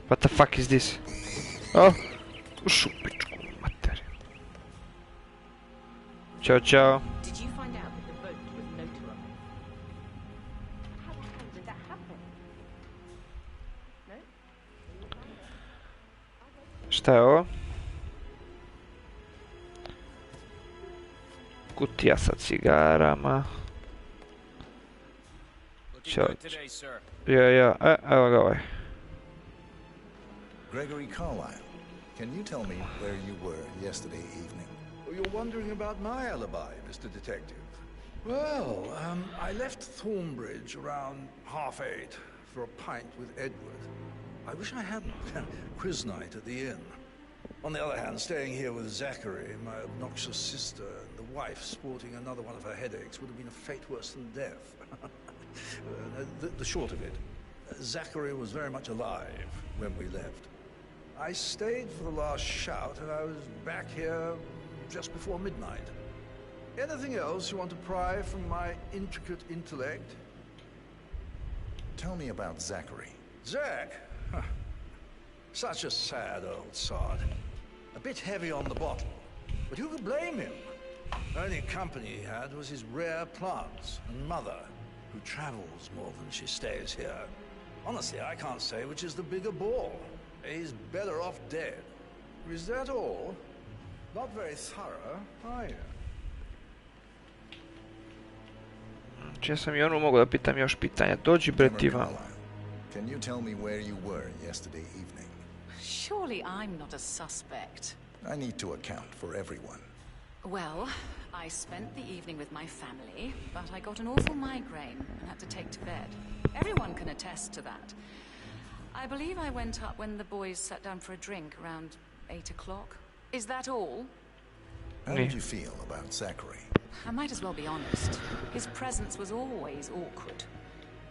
What the fuck is this? Oh, ušu pičku materiju. Ćao, čao. Did you find out that the boat was notarized? How the hell did that happen? No? Šta je ovo? Kutija sa cigarama. Ćao. Ja, evo ga ovaj. Gregory Carlyle, can you tell me where you were yesterday evening? Oh, you're wondering about my alibi, Mr. Detective. Well, I left Thornbridge around 8:30 for a pint with Edward. I wish I hadn't. Quiz night at the inn. On the other hand, staying here with Zachary, my obnoxious sister, and the wife sporting another one of her headaches would have been a fate worse than death. The short of it, Zachary was very much alive when we left. I stayed for the last shout, and I was back here just before midnight. Anything else you want to pry from my intricate intellect? Tell me about Zachary. Zach? Huh. Such a sad old sod. A bit heavy on the bottle, but who could blame him? The only company he had was his rare plants and Mother, who travels more than she stays here. Honestly, I can't say which is the bigger ball. He's better off dead. Is that all? Not very thorough, are you? Če sam i onu mogu da pitam još pitanja. Dođi bre ti vam. Can you tell me where you were yesterday evening? Surely I'm not a suspect. I need to account for everyone. Well, I spent the evening with my family, but I got an awful migraine and had to take to bed. Everyone can attest to that. I believe I went up when the boys sat down for a drink around 8 o'clock. Is that all? How did you feel about Zachary? I might as well be honest. His presence was always awkward.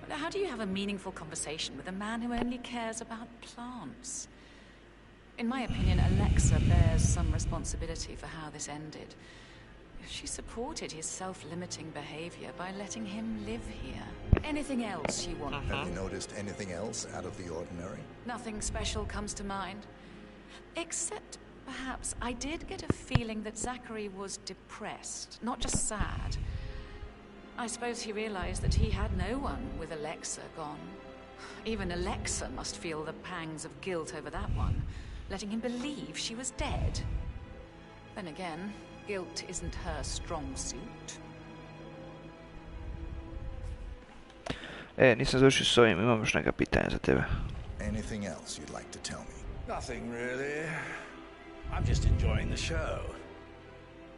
How do you have a meaningful conversation with a man who only cares about plants? In my opinion, Alexa bears some responsibility for how this ended. She supported his self-limiting behavior by letting him live here. Anything else you want? Have you noticed anything else out of the ordinary? Nothing special comes to mind. Except, perhaps, I did get a feeling that Zachary was depressed, not just sad. I suppose he realized that he had no one with Alexa gone. Even Alexa must feel the pangs of guilt over that one, letting him believe she was dead. Then again, guilt isn't her strong suit. Nisam završio s ovim, imam još neka pitanja za tebe. Anything else you'd like to tell me? Nothing really. I'm just enjoying the show.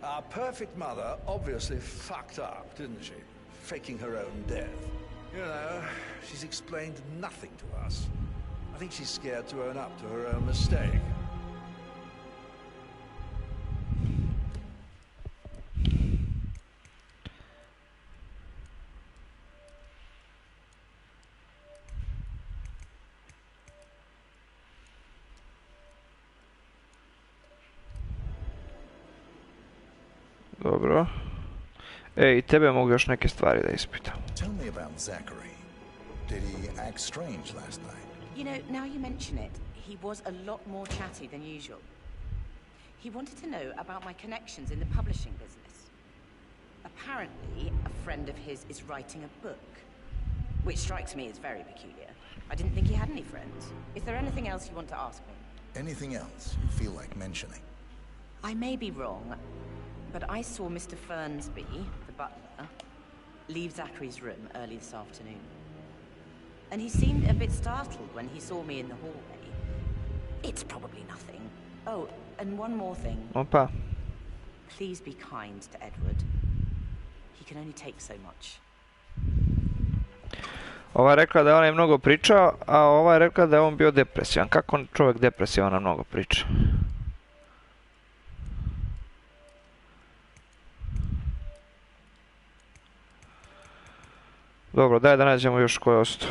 Our perfect mother obviously fucked up, didn't she? Faking her own death. You know, she's explained nothing to us. I think she's scared to own up to her own mistake. Dobro. I tebe mogu još neke stvari da ispitam. Tell me about Zachary. Did he act strange last night? You know, now you mention it, he was a lot more chatty than usual. He wanted to know about my connections in the publishing business. Apparently, a friend of his is writing a book, which strikes me as very peculiar. I didn't think he had any friends. Is there anything else you want to ask me? Anything else you feel like mentioning? I may be wrong, but I saw Mr. Fernsby, the butler, leave Zachary's room early this afternoon. And he seemed a bit startled when he saw me in the hallway. It's probably nothing. Oh, and one more thing. Opa. Please be kind to Edward. He can only take so much. Ova je rekla da on je mnogo pričao, a ova je rekla da je on bio depresivan. Kako on čovjek depresivan a mnogo priča? Dobro, daj da nađemo još ko je ostao.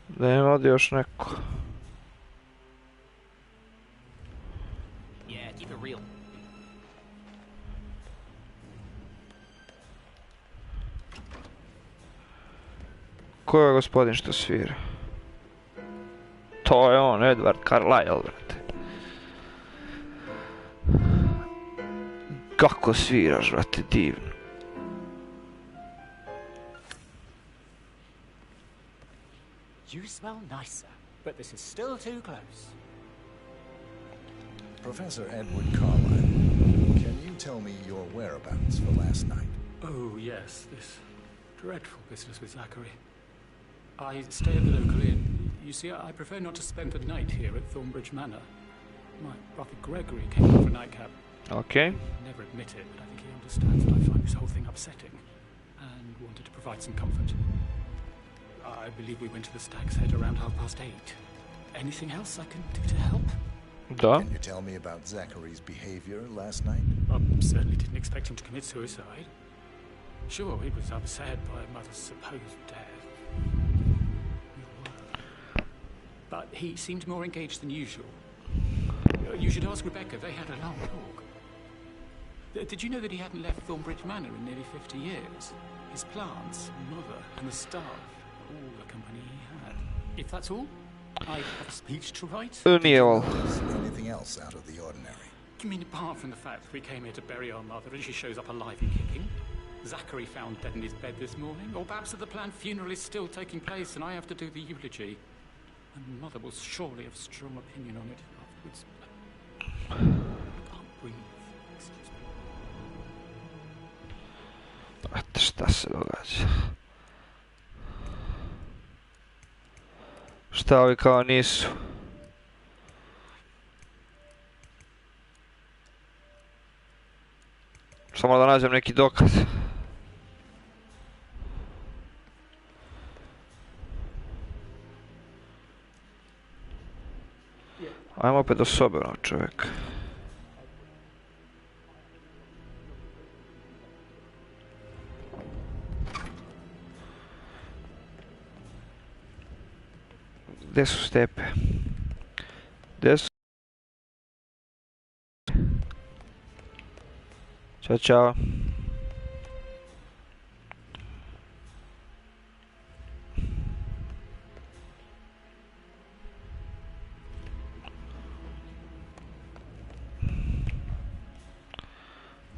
Da je ovdje još neko. Yeah, keep it real. Ko je gospodin što svira? To je on, Edward Carlyle, brate. Kako sviraš, brate, divno. You smell nicer, but this is still too close. Professor Edward Carlyle, can you tell me your whereabouts for last night? Oh, yes, this dreadful business with Zachary. I stay at the local inn. You see, I prefer not to spend the night here at Thornbridge Manor. My brother Gregory came in for a nightcap. Okay. Never admit it, but I think he understands that I find this whole thing upsetting and wanted to provide some comfort. I believe we went to the Stag's Head around 8:30. Anything else I can do to help? Da. Can you tell me about Zachary's behavior last night? I certainly didn't expect him to commit suicide. Sure, he was upset by mother's supposed death. But he seemed more engaged than usual. You should ask Rebecca, they had a long talk. Did you know that he hadn't left Thornbridge Manor in nearly 50 years? His plants, mother, and the staff, all the company he had. If that's all, I have a speech to write. Anything else out of the ordinary? You mean apart from the fact that we came here to bury our mother and she shows up alive and kicking? Zachary found dead in his bed this morning? Or perhaps that the planned funeral is still taking place and I have to do the eulogy? And mother will surely have strong opinion on it afterwards. I can't breathe. Excuse me. Brate, šta se događa? Šta ovi kao nisu? Samo da nađem neki dokaz. Ajmo opet do sobe, ono čovjek. Gdje su stepe? Gdje su? Ćao, čao.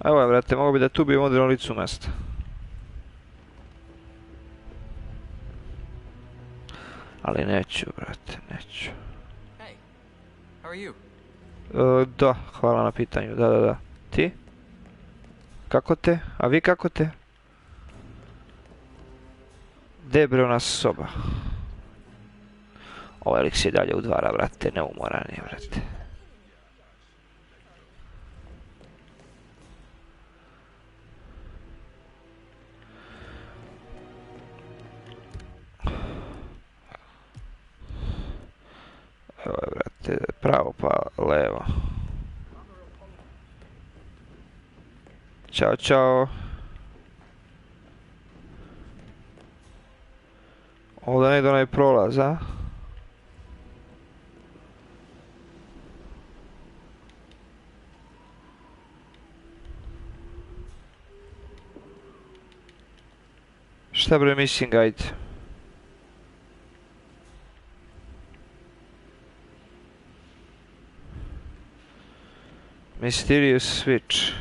Evo je, brate, mogu bi da tu bi ovdje na licu mjesta. Ali neću, brate, neću. Hey, how are you? Da, hvala na pitanju, da. Ti? Kako te? A vi kako te? Gdje je bre u nas soba? Ovaj lik se dalje udvara, brate, neumoran je, brate. Evo je, brate, pravo pa levo. Ćao, čao. Ovdje ne ide onaj prolaz, a? Šta bre missing guide? Mysterious switch.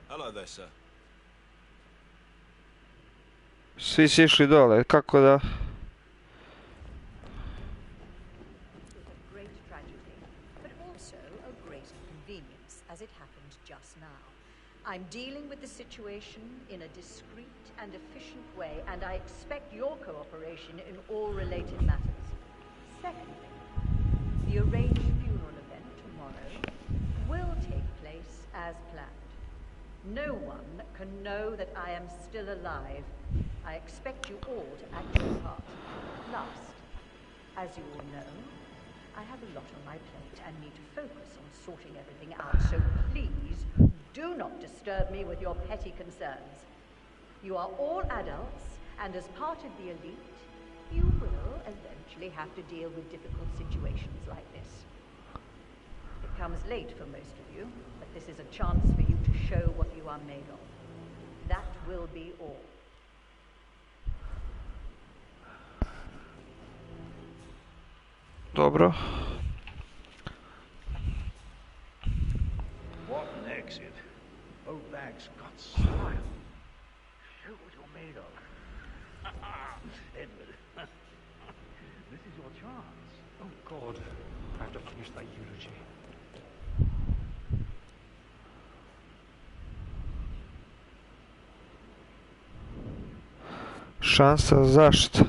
Hello there, sir. Svi si išli dole, kako da... Great tragedy, but also a great inconvenience, as it happened just now. I'm dealing with the situation in a discreet and efficient way, and I expect your cooperation in all related matters. Secondly, the arranged funeral event tomorrow will take place as planned. No one can know that I am still alive. I expect you all to act your part. Last, as you all know, I have a lot on my plate and need to focus on sorting everything out, so please do not disturb me with your petty concerns. You are all adults, and as part of the elite, you will eventually have to deal with difficult situations like this. It comes late for most of you, but this is a chance for you to show what you are made of. That will be all. Dobro. What an exit. Both bags got style. Show what you're made of. Edward, this is your chance. Oh, God. I have to finish that eulogy. Šansa zašto?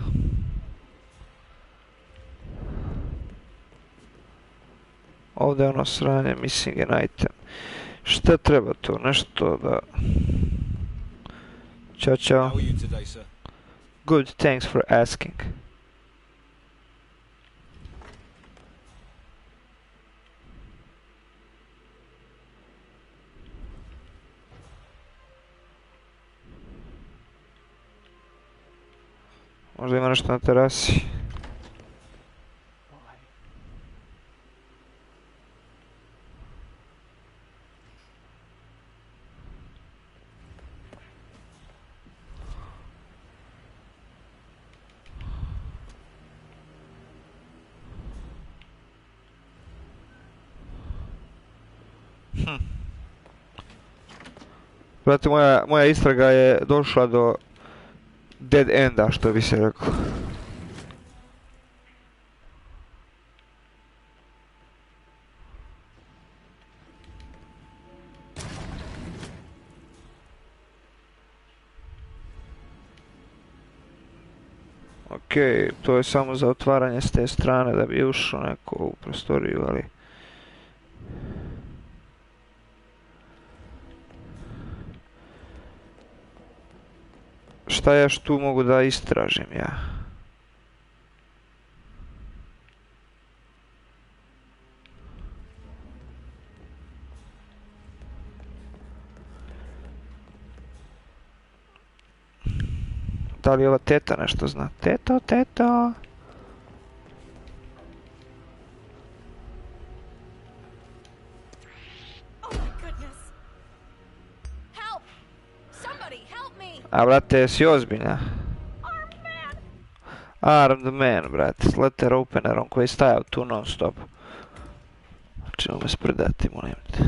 Ovdje je ono sranje, missing an item. Šta treba tu? Nešto da... Ćao, čao. Good, thanks for asking. Možda ima nešto na terasi. Brate, moja istraga je došla do dead enda, što bi se rekao. Okej, to je samo za otvaranje s te strane da bi ušao neko u prostoriju, ali... Šta još tu mogu da istražim ja? Da li ova teta nešto zna? Teto, teto! A brate, si ozbiljna? Armed man, brate, s letter openerom koji je stajao tu non stop. Čemo me spredati, molim te.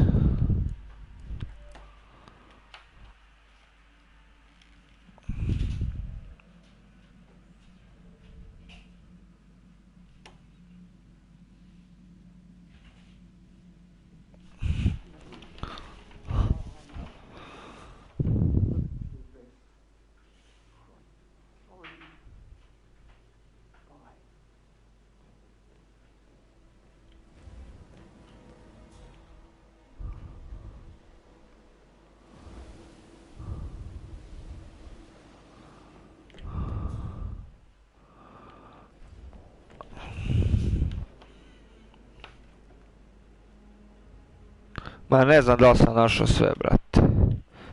Ma ne znam da li sam našao sve, brate.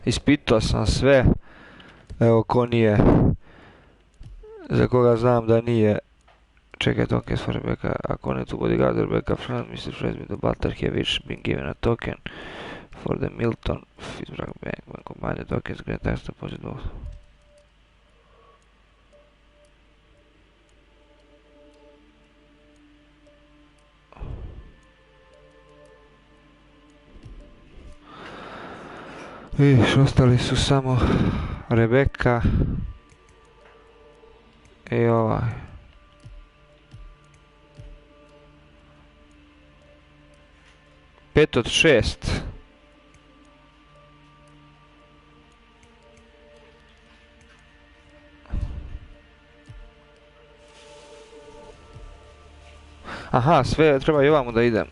Ispitao sam sve. Evo, ko nije... Za koga znam da nije... Čekaj, token for Rebecca. According to bodyguard Rebecca friend, Mr. Fresby, the butler have each been given a token for the Milton Fitzgerald Bank. When combined the tokens, grant tax deposit both. Vidiš, ostali su samo Rebecca i ovaj. Pet od 6. Aha, sve treba i ovamo da idem.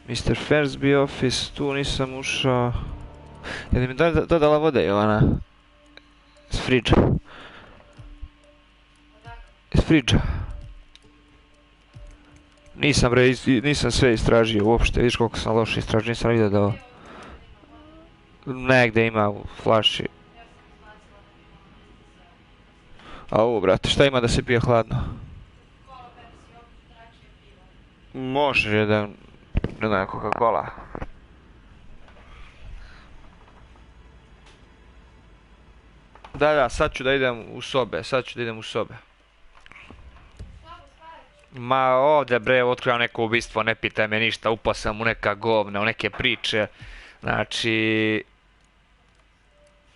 Mr. Fersby office, tu nisam ušao. Jel mi dodala vode, Jovana? Iz friđa. Iz friđa. Nisam bre, nisam sve istražio uopšte, vidiš koliko sam loše istražio, nisam vidio da ovo... Negde ima u flaši. A ovo, brate, šta ima da se pije hladno? Može jedan, ne znam, Coca-Cola. Da, sad ću da idem u sobe, Ma ovdje bre, otkrivam neko ubistvo, ne pitaj me ništa, upao sam u neka govna, u neke priče. Znači...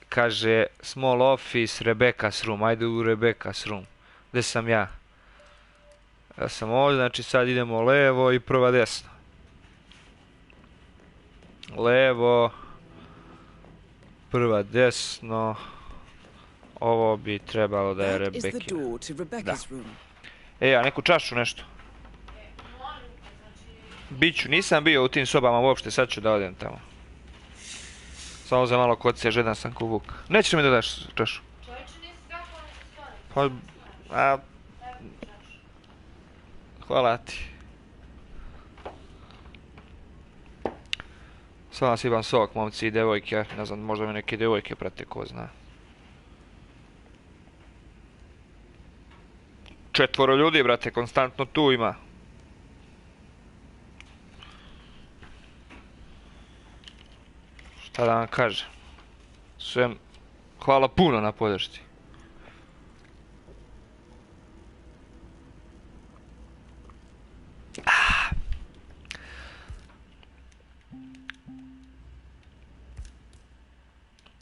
Kaže, small office, Rebecca's room, ajde u Rebecca's room. Gdje sam ja? Ja sam ovdje, znači sad idemo levo i prva desno. Levo... Prva desno... Ovo bi trebalo da je Rebeckina. Da. A neku čašu nešto. Biću, nisam bio u tim sobama uopšte, sad ću da odem tamo. Samo za malo kocije, žedan sam ko vuk. Nećeš mi da daš čašu? Pa... Hvala ti. Sad vam sipam sok, momci i devojke, ne znam, možda me neke devojke prate, ko zna. 4 ljudi, brate, konstantno tu ima. Šta da vam kažem? Svem, hvala puno na podršci.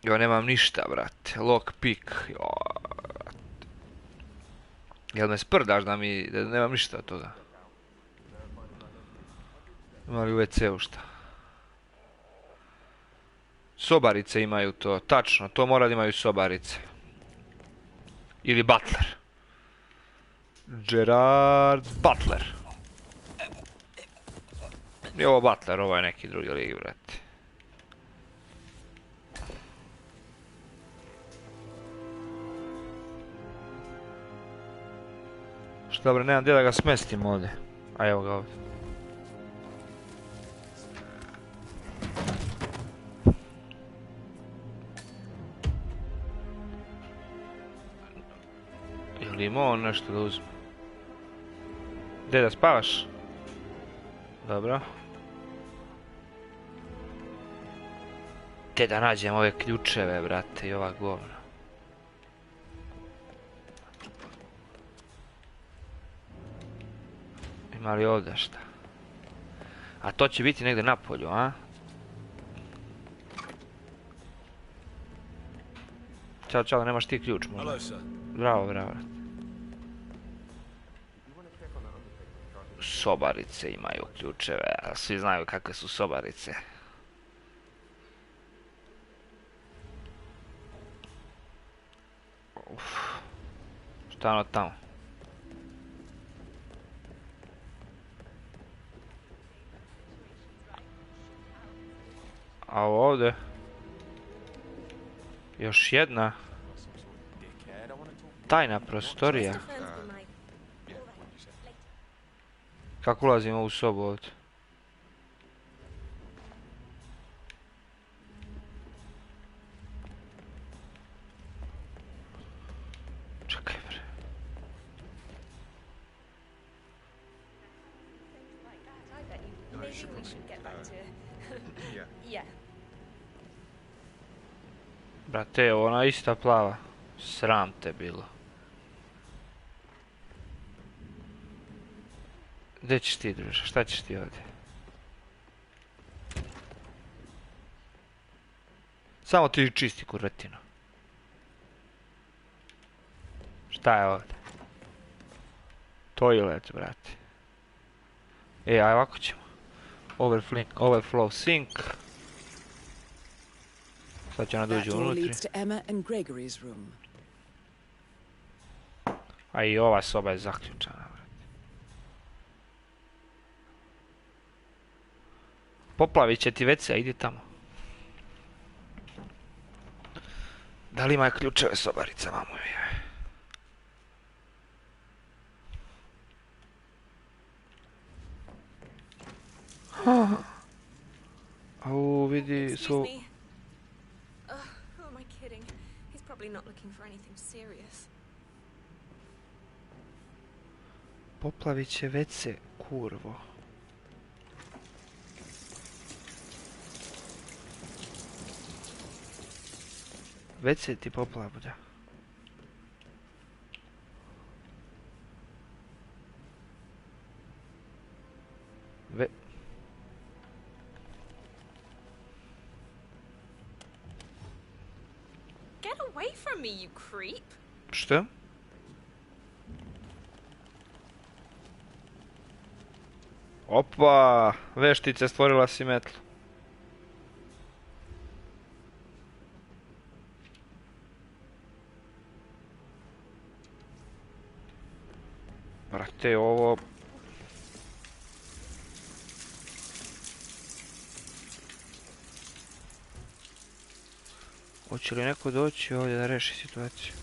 Jo, nemam ništa, brate. Lockpick. Jel me sprdaš da nemam ništa od toga? Ima li u WC-u šta? Sobarice imaju to, tačno, to mora da imaju sobarice. Ili Butler. Gerard Butler. Nije ovo Butler, ovo je neki drugi lig, brate. Što dobro, nemam gdje da ga smestim ovdje. A evo ga ovdje. Idemo on nešto da uzme. Gdje da spavaš? Dobro. Te da nađem ove ključeve, brate, i ova govna. Ima li ovdje šta? A to će biti negdje na polju, a? Ćao, čao, nemaš ti ključ možda? Bravo, bravo. Sobarice imaju ključeve, a svi znaju kakve su sobarice. Šta je ono tamo? A ovdje? Još jedna tajna prostorija. Kako ulazimo u sobu ovdje? Čekaj bre. Brate, ona ista plava. Sram te bilo. Gdje ćeš ti, druže? Šta ćeš ti ovdje? Samo ti čisti kurvetino. Šta je ovdje? Toilet, brate. Aj ovako ćemo. Overflow sink. Sad će ona dođu unutri. A i ova soba je zaključana, brate. Poplavit će ti WC, idi tamo. Da li ima ključeve sobarica, mamo je? Au, vidi, su... Who am I kidding? He's probably not looking for anything serious. Poplavit će WC, kurvo. WC ti poplavlja. Get away from me, you creep! Što? Opa! Veštica stvorila si metlu. Brate, ovo... Hoće li neko doći ovdje da reši situaciju?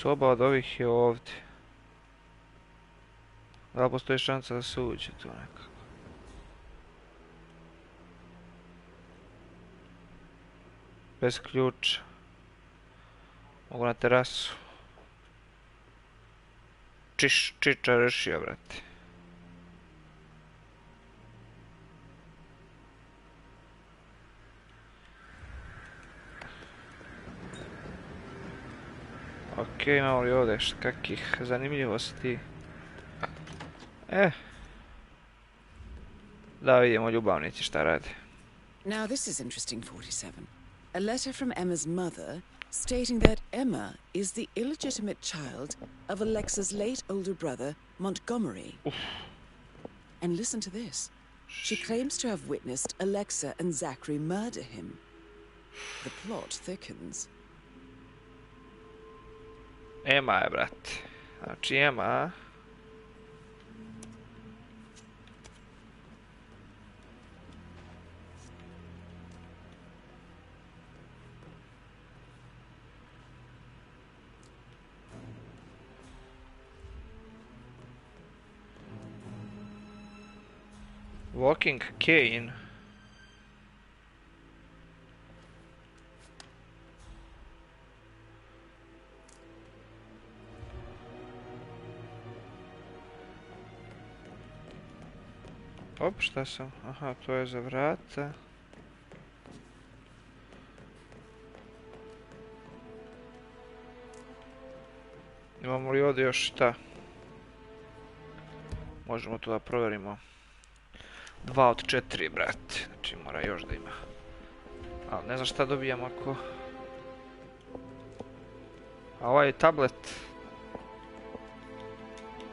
Soba od ovih je ovdje. Da li postoji šansa da se uđe tu nekako? Bez ključa. Mogu na terasu. Čiča rešio, brate. Okej, imamo li ovdje kakvih zanimljivosti? Da vidimo ljubavnici šta rade. Now this is interesting, 47. A letter from Emma's mother stating that Emma is the illegitimate child of Alexa's late older brother, Montgomery. And listen to this. She claims to have witnessed Alexa and Zachary murder him. The plot thickens. Emma je, brate. Znači Emma... Walking cane. Op, šta sam? Aha, to je za vrata. Imamo li ovdje još šta? Možemo to da provjerimo. 2 od 4, brate. Znači mora još da ima. Ali ne znam šta dobijam ako... A ovaj tablet...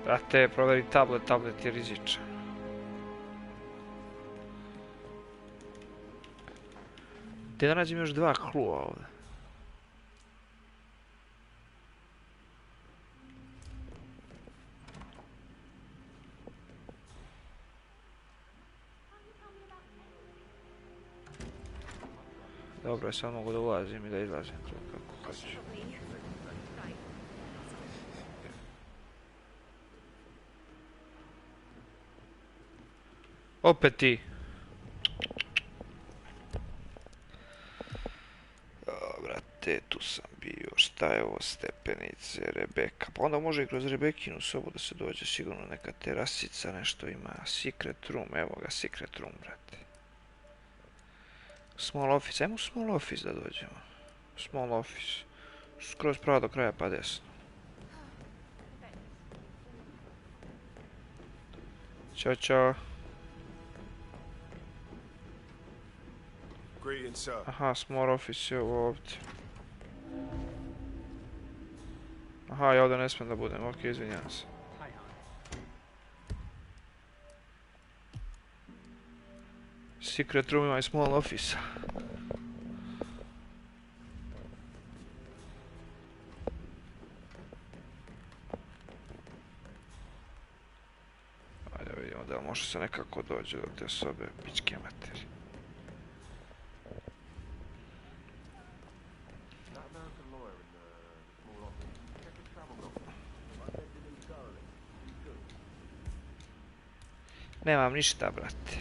Brate, provjeri tablet, tablet je rizičan. Gdje da nađem još 2 klua ovdje? Dobro, sad mogu da ulazim i da izlazim tu kako hoću. Opet ti. Brate, tu sam bio. Šta je ovo? Stepenice, Rebeka. Pa onda može i kroz Rebekinu sobu da se dođe. Sigurno neka terasica, nešto ima. Secret room, evo ga, secret room, brate. Small office, ajmo u small office da dođemo. Small office. Skroz pravo do kraja pa desno. Ćao, čao. Aha, small office je ovdje. Aha, ja ovdje ne smijem da budem, ok, izvinjam se. Secret room ima i small office. Ajde vidimo da li može se nekako dođe do te sobe, pičke materije. Nemam ništa, brate.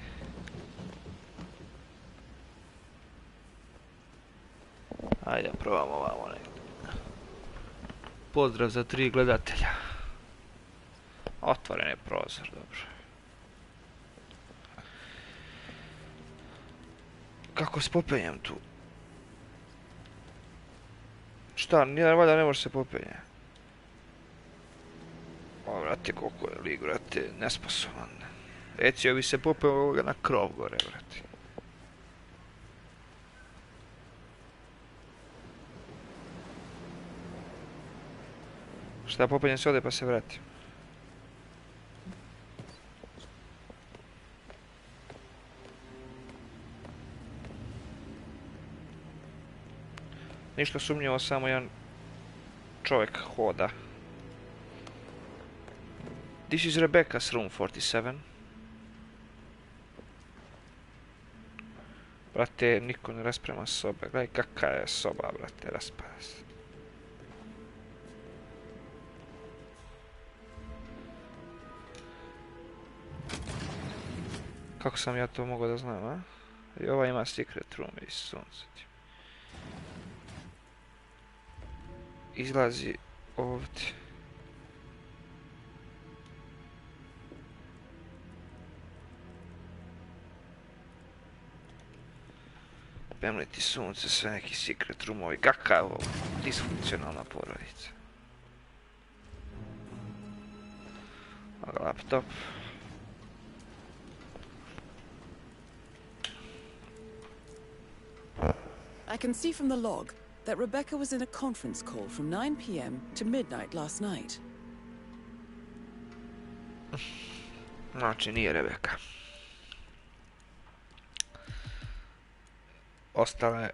Ajde, probamo ovamo negdje. Pozdrav za 3 gledatelja. Otvoren je prozor, dobro. Kako s popenjem tu? Šta, nijedan valjda ne može se popenje. O, brate, koliko je lig, brate, nesposoban. Recio bi se popeo ovoga na krov gore, brate. Šta, popenjem se ovdje pa se vratim. Ništa sumnjivo, samo jedan čovjek hoda. This is Rebecca's room 47. Brate, niko ne rasprema sobe. Gledaj kakva je soba, brate, raspada se. Kako sam ja to mogao da znam, a? I ova ima secret room iz sunca. Izlazi ovdje. Pemliti sunce, sve neki secret roomovi. Kakav je ovo disfunkcionalna porodica. Laptop. I can see from the log that Rebecca was in a conference call from 9 p.m. to midnight last night. Znači, nije Rebecca. Ostala je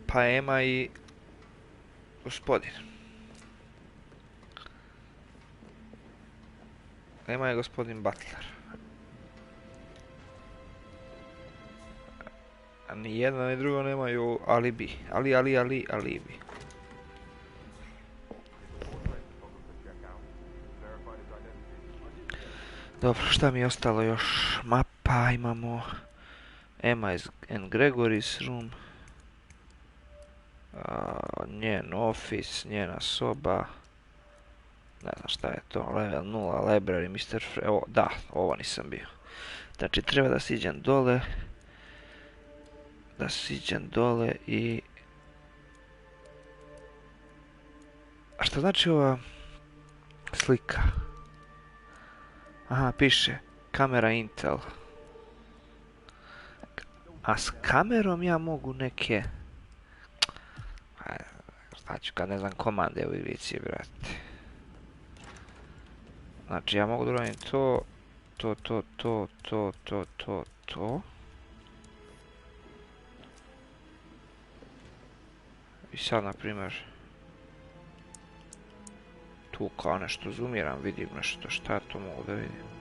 pa Ema i gospodin. Ema je gospodin Butler. A ni jedna ni drugo nemaju alibi. Alibi. Dobro, šta mi je ostalo još? Map. Pa imamo Emma and Gregory's room. Njen office, njena soba. Ne znam šta je to, level 0, library, Mr. Da, ovo nisam bio. Znači treba da siđem dole. I... A šta znači ova slika? Aha, piše kamera Intel. A s kamerom ja mogu neke... Znači kad ne znam komande u igrici, brate. Znači ja mogu da uradim to. I sad, na primjer, tu kao nešto zoomiram, vidim nešto, šta to mogu da vidim.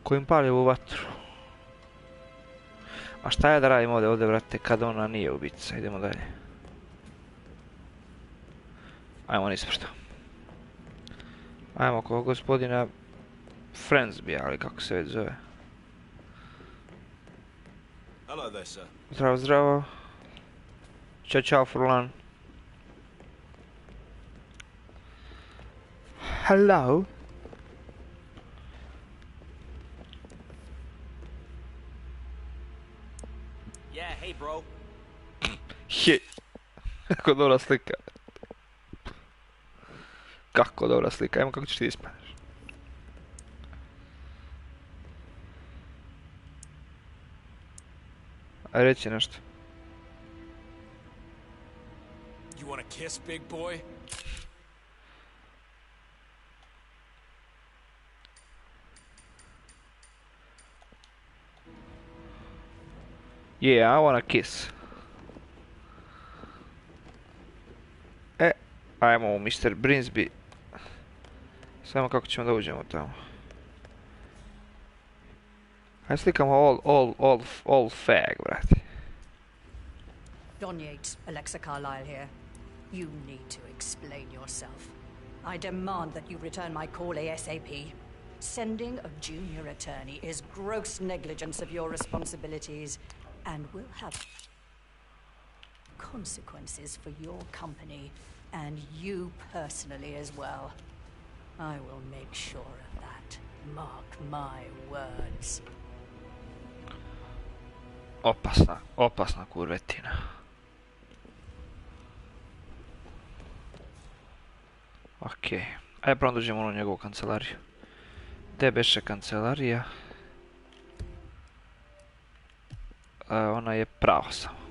Kojim pali ovu vatru. A šta je da radim ovdje, vrate, kada ona nije ubica? Idemo dalje. Ajmo nispršto. Ajmo kod gospodina Friendsby, ali kako se već zove. Zdravo, zdravo. Ćao, Furlan. Hello. Hey, bro. Kako dobra slika. Kako dobra slika. Ajmo kako ćeš ti ispadneš. Aj reći nešto. You wanna kiss, big boy? Yeah, I wanna kiss. Ajmo u Mr. Brinsby. Samo kako ćemo da uđemo tamo. Ajde slikamo all fag, brate. Don Yates, Alexa Carlyle here. You need to explain yourself. I demand that you return my call ASAP. Sending a junior attorney is gross negligence of your responsibilities and will have consequences for your company and you personally as well. I will make sure of that. Mark my words. Opasna kurvetina. Okej. Ajde prvo dođemo u njegovu kancelariju. Gde beše kancelarija? Ona je prava samo.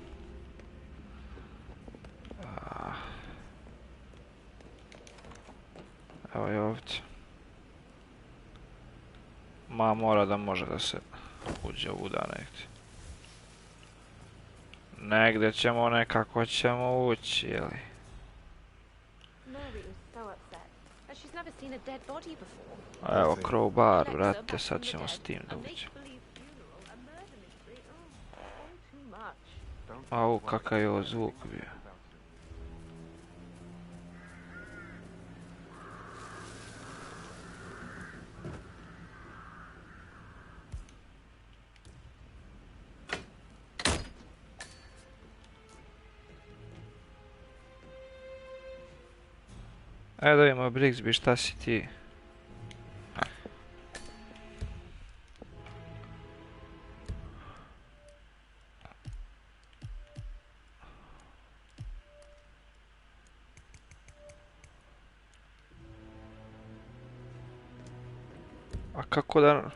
Evo je ovdje. Ma mora da može da se uđe uda negdje. Negdje ćemo nekako ući, jeli? Evo crowbar, brate, sad ćemo s tim da uđemo. Au, kakav je ovo zvuk bio. Ajde da vidimo, Brigsby, šta si ti? A kako da...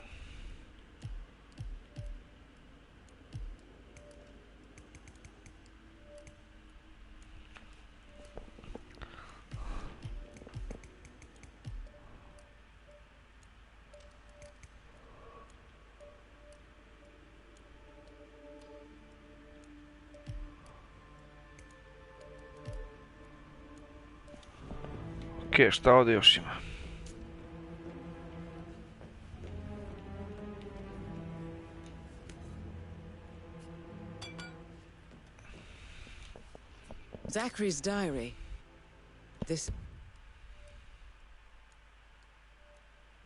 Okej, šta ovdje još ima? Zachary's diary. This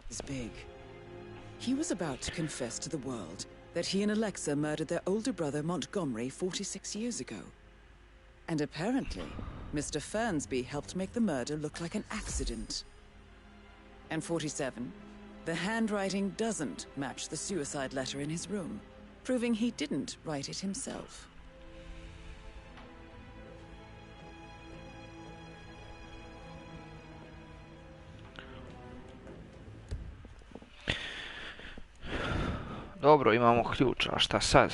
is big. He was about to confess to the world that he and Alexa murdered their older brother Montgomery 46 years ago. And apparently, Mr. Fernsby helped make the murder look like an accident. And 47, the handwriting doesn't match the suicide letter in his room, proving he didn't write it himself. Dobro, imamo ključ, a šta sad?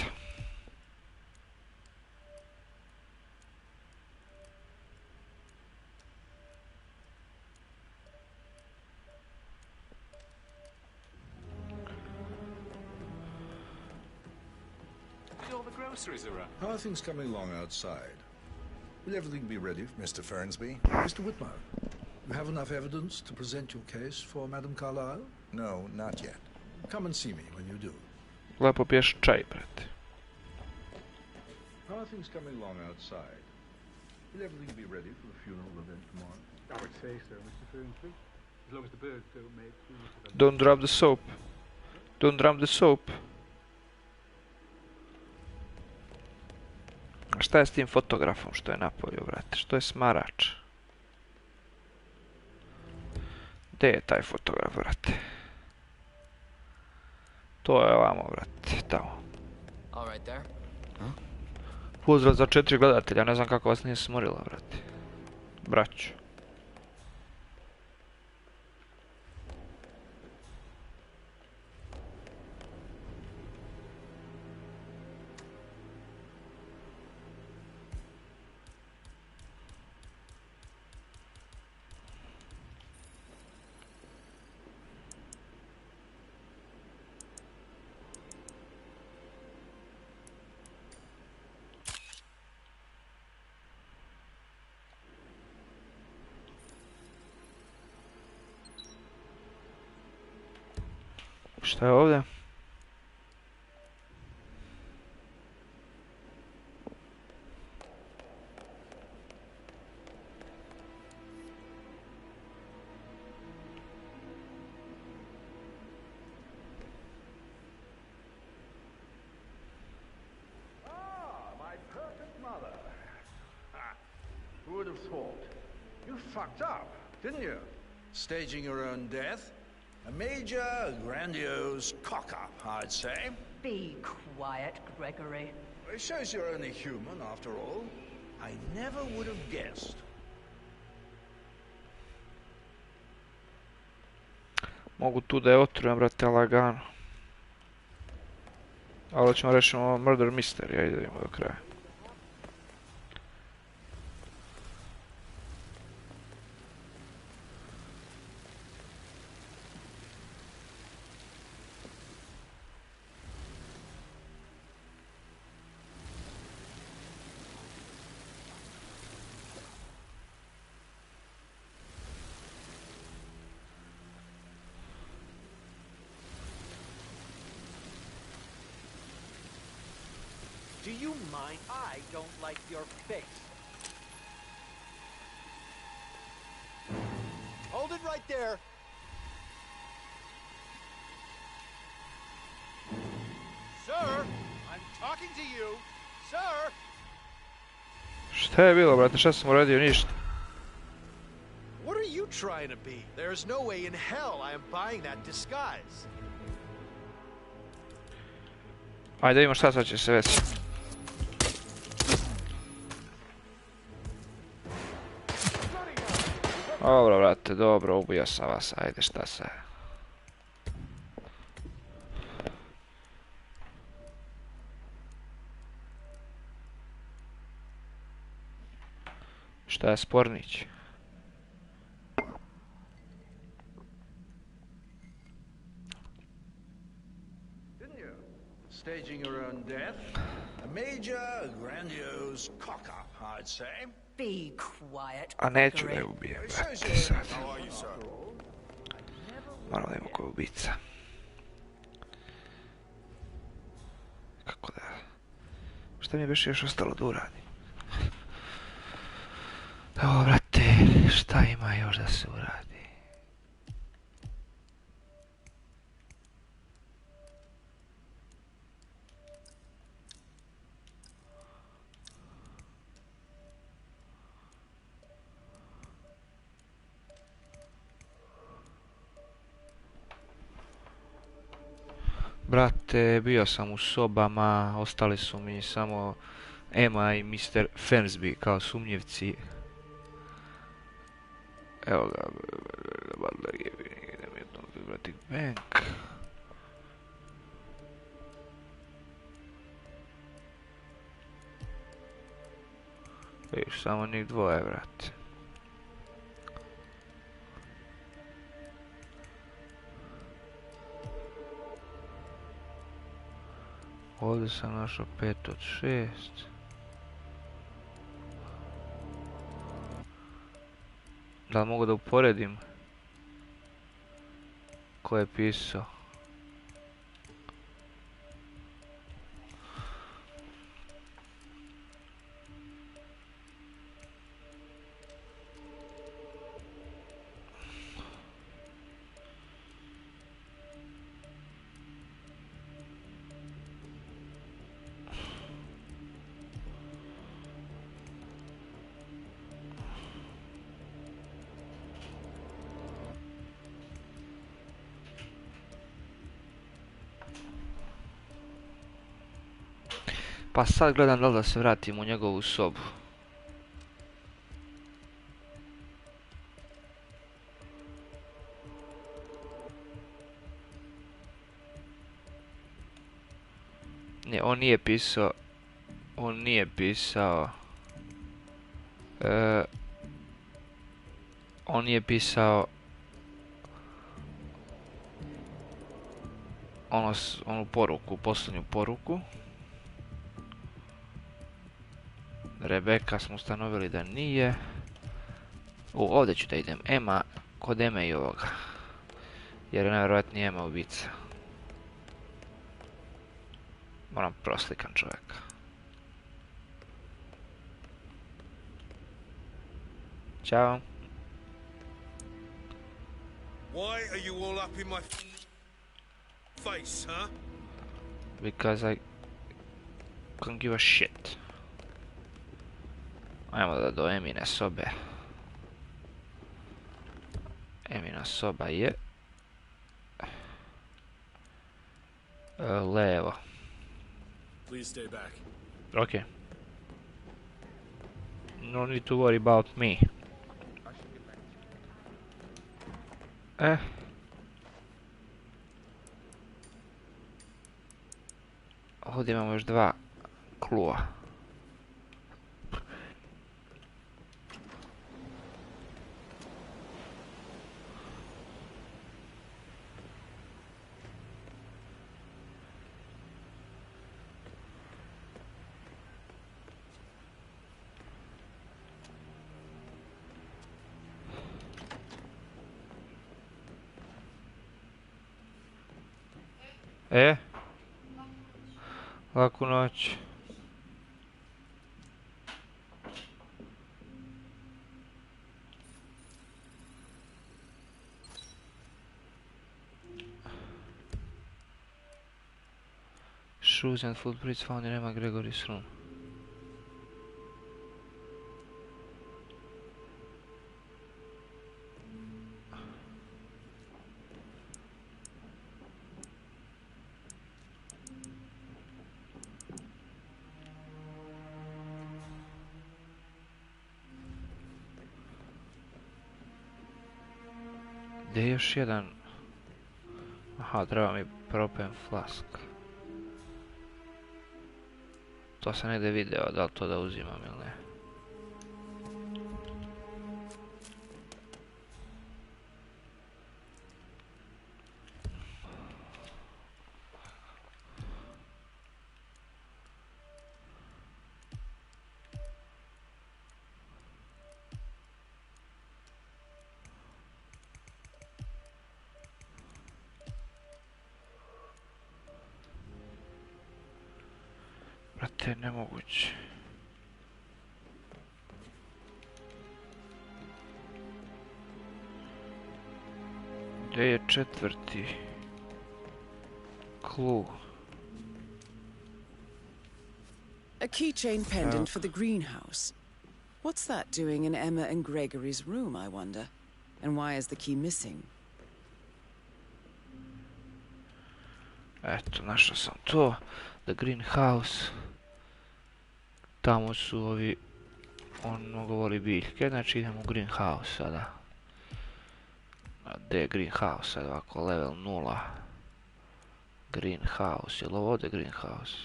How are things coming along outside? Will everything be ready? Mr. Fernsby? Mr. Whitmer, you have enough evidence to present your case for Madame Carlyle? No, not yet. Come and see me when you do. Lepo piješ čaj, brate. How are things coming along outside? Will everything be ready for the funeral event tomorrow? I would say so, Mr. Fernsby. As long as the birds don't make too much of a... Don't drop the soap. Don't drop the soap. A šta je s tim fotografom što je napolju, brate? Što je smarač? Gdje je taj fotograf, brate? To je ovamo, brate, tamo. Pozdrav za 4 gledatelja, ne znam kako vas nije smorila, brate. Braću. Šta je ovdje? Who would have thought? You fucked up, didn't you? Staging your own death? A major, grandiose cock-up, I'd say. Be quiet, Gregory. It shows you're only human, after all. I never would have guessed. Mogu tu da je otrujem, brate, lagano. Ali ćemo rešimo murder mystery, ajde idemo do kraja. Do you mind? I don't like your face. Hold it right there. Sir, I'm talking to you. Sir! Šta je bilo, brate? Šta sam uradio? Ništa. What are you trying to be? There's no way in hell I am buying that disguise. Ajde, imamo šta sad će se već. Dobro, brate, dobro, ubio sam vas, ajde, šta se... Šta je spornić? Staging your own death? A major, grandiose cock-up, I'd say. Be quiet. A neću da je ubijem, brate, sad. Moramo da imamo ko je ubica. Kako da... Šta mi je još ostalo da uradim? Evo, brate, šta ima još da se uradi? Brate, bio sam u sobama, ostali su mi samo Emma i Mr. Fernsby kao sumnjivci. Evo ga, idem jednom vybrati bank. Vidiš, samo njih dvoje, brate. Ovdje sam našao 5 od 6. Da li mogu da uporedim ko je pisao? Pa sad gledam da li da se vratim u njegovu sobu. Ne, on nije pisao... On nije pisao... On nije pisao... onu poruku, posljednju poruku. Rebeka smo ustanovili da nije. Ovdje ću da idem. Emma, kod Eme i ovoga. Jer je najvjerojatnije Emma ubica. Moram proslikan čovjeka. Ćao. Why are you all up in my face, huh? Because I can't give a shit. Ajmo da do Emine sobe. Emina soba je... levo. Please stay back. Okay. No need to worry about me. Ovdje imamo još 2 klua. Laku noć. Shoes and footprints found in Emma Gregory's room. Gdje je još jedan? Aha, treba mi propen flask. To sam negdje video, da li to da uzimam ili ne. Brate, nemoguće. Gdje je četvrti clue? A keychain pendant for the greenhouse. What's that doing in Emma and Gregory's room, I wonder? And why is the key missing? Eto, našao sam to. The greenhouse. Tamo su ovi... On mnogo voli biljke, znači idemo u greenhouse sada. A gdje je greenhouse sad ovako, level 0. Greenhouse, je li ovo ovdje greenhouse?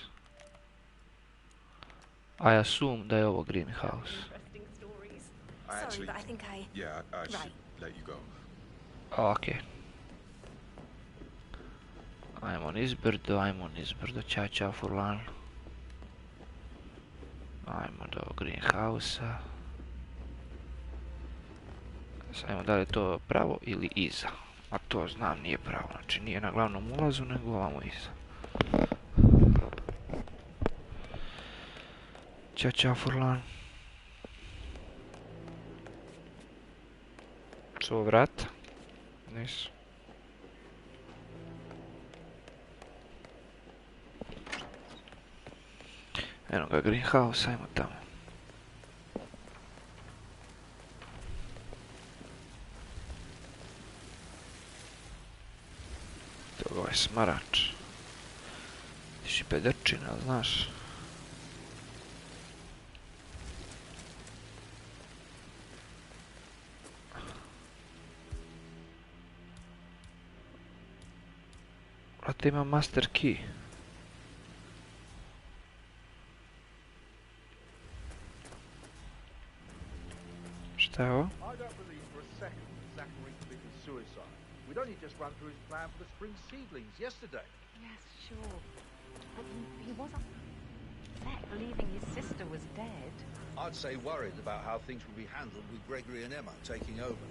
I assume da je ovo greenhouse. Sorry, but I think Yeah, I should let you go. Okej. Ajmo nizbrdo, ćao furlan. Ajmo do greenhouse-a. Sajmo da li je to pravo ili iza. A to znam nije pravo, znači nije na glavnom ulazu, nego ovamo iza. Ćao furlan. Su ovo vrata? Nisu. Eno ga greenhouse, ajmo tamo. Toga ovaj smarač. Tiši pederčina, znaš. Vrata ima master key. Šta je ovo? I don't believe for a second Zachary committed suicide. We'd only just run through his plan for the spring seedlings yesterday. Yes, sure. But he was upset believing his sister was dead. I'd say worried about how things would be handled with Gregory and Emma taking over.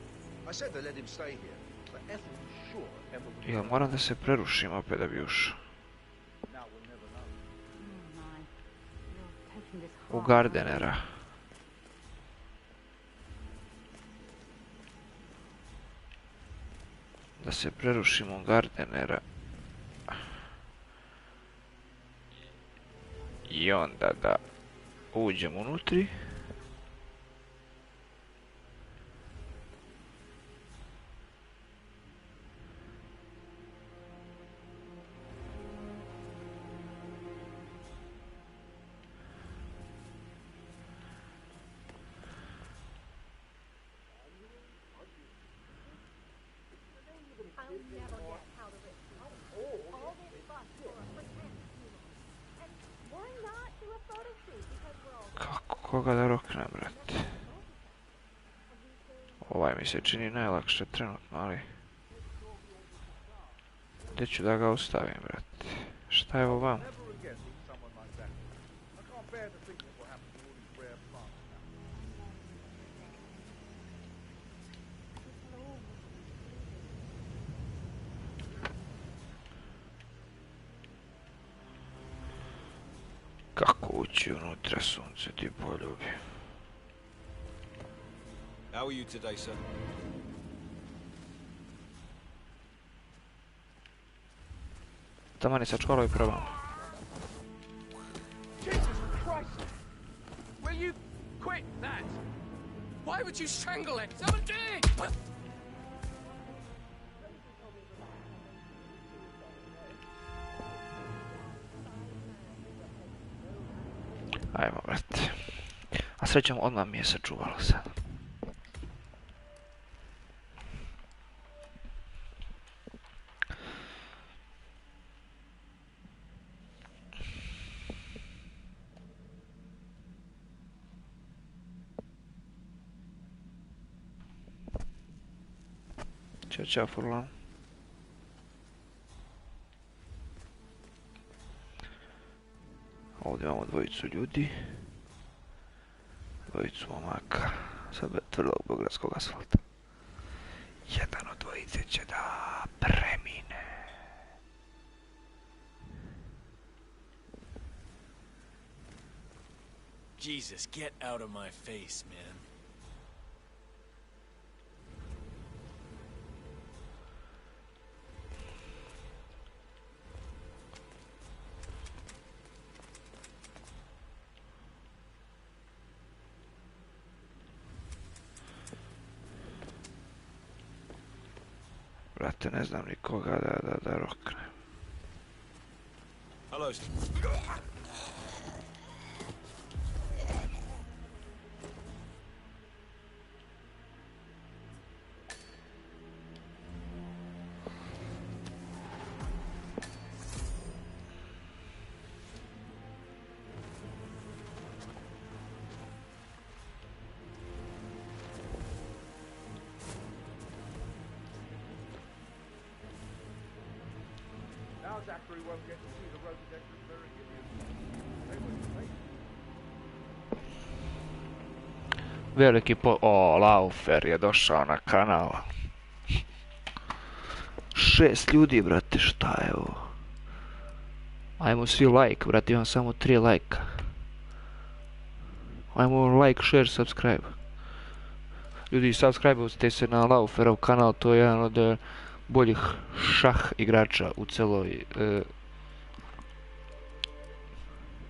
I said they let him stay here, but Ethel was sure Emma would... Jel moram da se prerušim opet da bi ušao? Now we'll never know. My. You're taking this U hard. gardenera. Da se prerušimo u gardenera. I onda da uđem unutri. Koga da roknem, brate? Ovaj mi se čini najlakše trenutno, ali... Gdje ću da ga ostavim, brate? Šta je ovo vam? Kako ući unutra, sunce ti poljubi. How are you today, sir? Taman je sačuvalo i probam. Jesus Christ! Will you quit that? Why would you strangle it? Someone did! Ajmo, brate. A srećom, odmah mi je sačuvalo sad. Ćao, furlan. Ovdje imamo dvojicu ljudi. Dvojicu momaka sa tvrdog beogradskog asfalta. Jedan od dvojice će da premine. Jesus, get out of my face, man. brate, ne znam nikoga da rokne. Hello. Now Zachary won't get to see the rhododendron very Veliki Laufer je došao na kanal. 6 ljudi, brate, šta je ovo? Ajmo svi like, brate, imam samo 3 lajka. Ajmo like, share, subscribe. Ljudi, subscribe-ujte se na Lauferov kanal, to je jedan od boljih šah igrača u celoj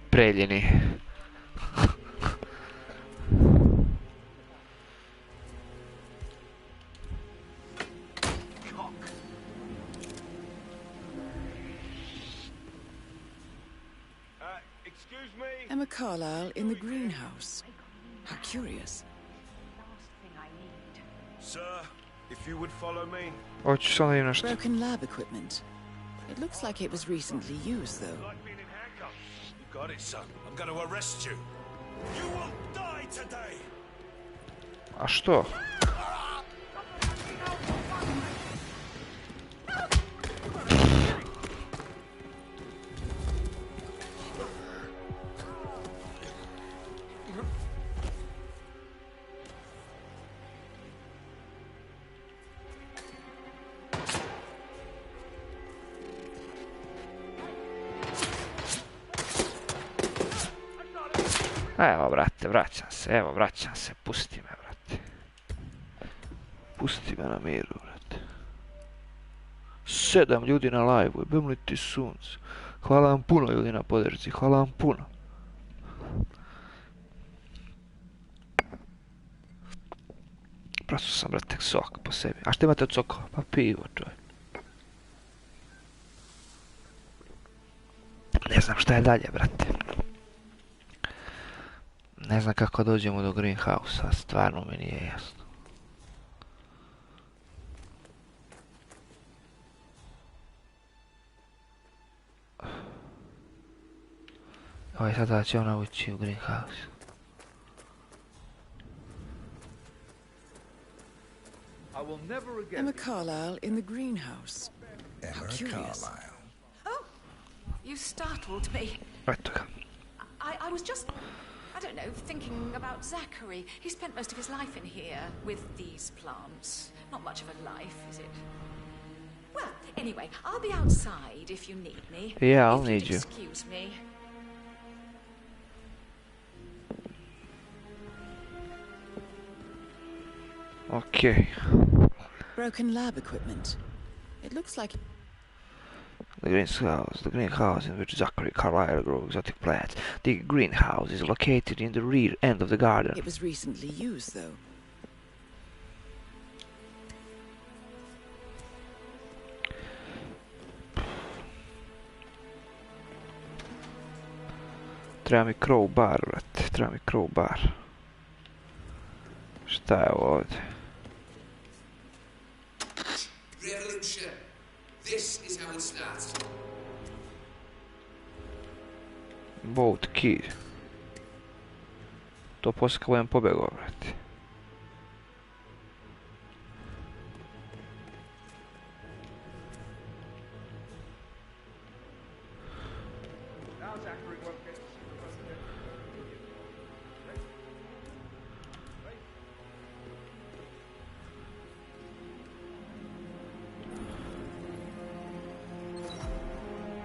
Preljini. Emma Carlyle in the greenhouse. How curious. Sir, if you would follow me. Hoću samo da im nešto. Broken lab equipment. It looks like it was recently used, though. You got it, son. I'm going to arrest you. You will die today. A što? Evo, brate, vraćam se, pusti me, brate. Pusti me na miru, brate. 7 ljudi na live-u, jebem li ti sunce. Hvala vam puno, ljudi, na podršci, hvala vam puno. Prosto sam, brate, sok po sebi. A što imate od sokova? Pa pivo, čovjek. Ne znam šta je dalje, brate. Ne znam kako dođemo do greenhouse-a, stvarno mi nije jasno. Ovaj sada će ona ući u greenhouse. Emma Carlyle in the greenhouse. How curious. Oh, you startled me. Eto ga. I was just, I don't know, thinking about Zachary. He spent most of his life in here with these plants. Not much of a life, is it? Well, anyway, I'll be outside if you need me. Yeah, I'll need you. Excuse me. Okay. Broken lab equipment. It looks like the greenhouse in which Zachary Carlyle grew exotic plants. The greenhouse is located in the rear end of the garden. It was recently used, though. Treba mi crowbar, brate, treba mi crowbar. Šta je ovdje? Revolution. This is how it starts. Boat key. To poslije kako budem pobjegao, brate.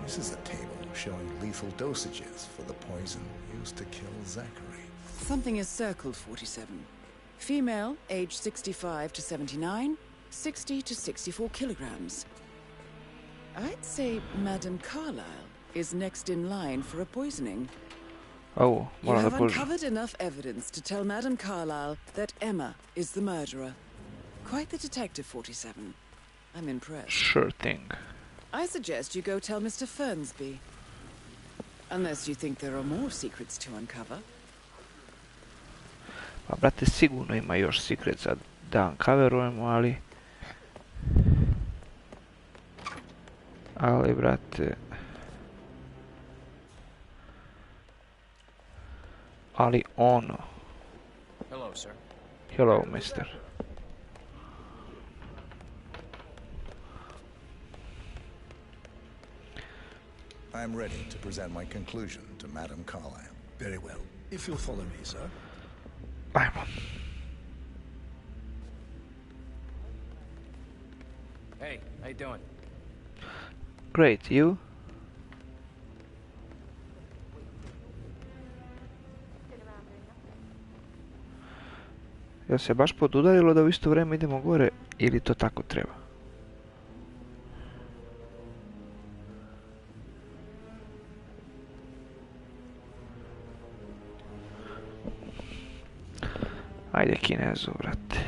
This is a table showing lethal dosages for the poison used to kill Zachary. Something is circled, 47. Female, age 65 to 79, 60 to 64 kilograms. I'd say Madame Carlyle is next in line for a poisoning. Oh, you have uncovered enough evidence to tell Madame Carlyle that Emma is the murderer. Quite the detective, 47. I'm impressed. Sure thing. I suggest you go tell Mr. Fernsby. Unless you think there are more secrets to uncover. Pa, brate, sigurno ima još secret za da uncoverujemo, ali... Ali, brate... Ali ono... Hello, sir. Hello, mister. I'm ready to present my conclusion to Madame Carlyle. Very well. If you'll follow me, sir. Ajmo. Hey, how you doing? Great, you? Jel se baš podudarilo da u isto vrijeme idemo gore ili to tako treba? Ajde Kinezu, brate.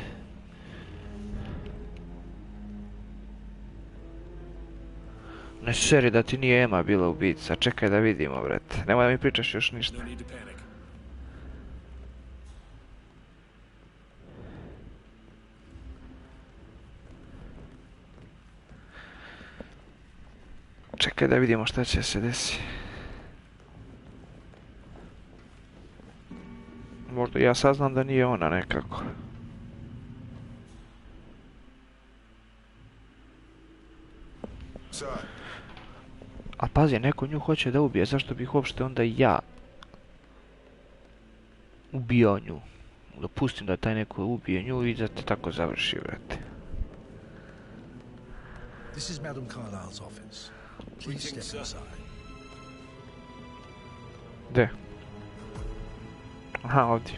Ne seri da ti nije Ema bila ubica, čekaj da vidimo, brate. Nemoj da mi pričaš još ništa. Čekaj da vidimo šta će se desiti. Možda ja saznam da nije ona nekako. A pazi, neko nju hoće da ubije, zašto bih uopšte onda ja ubio nju? Dopustim da taj neko ubije nju i da te tako završi, brate. This is Madame Carlyle's office. Please step inside. Gde? Aha, ovdje.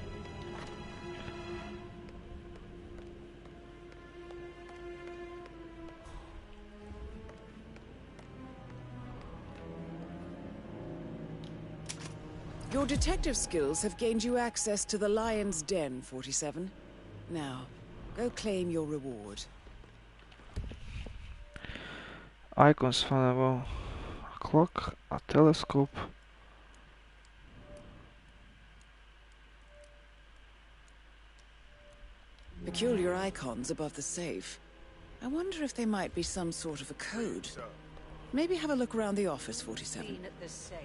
Your detective skills have gained you access to the Lion's Den, 47. Now, go claim your reward. Icons findable. A clock, a telescope. Peculiar icons above the safe. I wonder if they might be some sort of a code. Maybe have a look around the office, 47. Clean at the safe.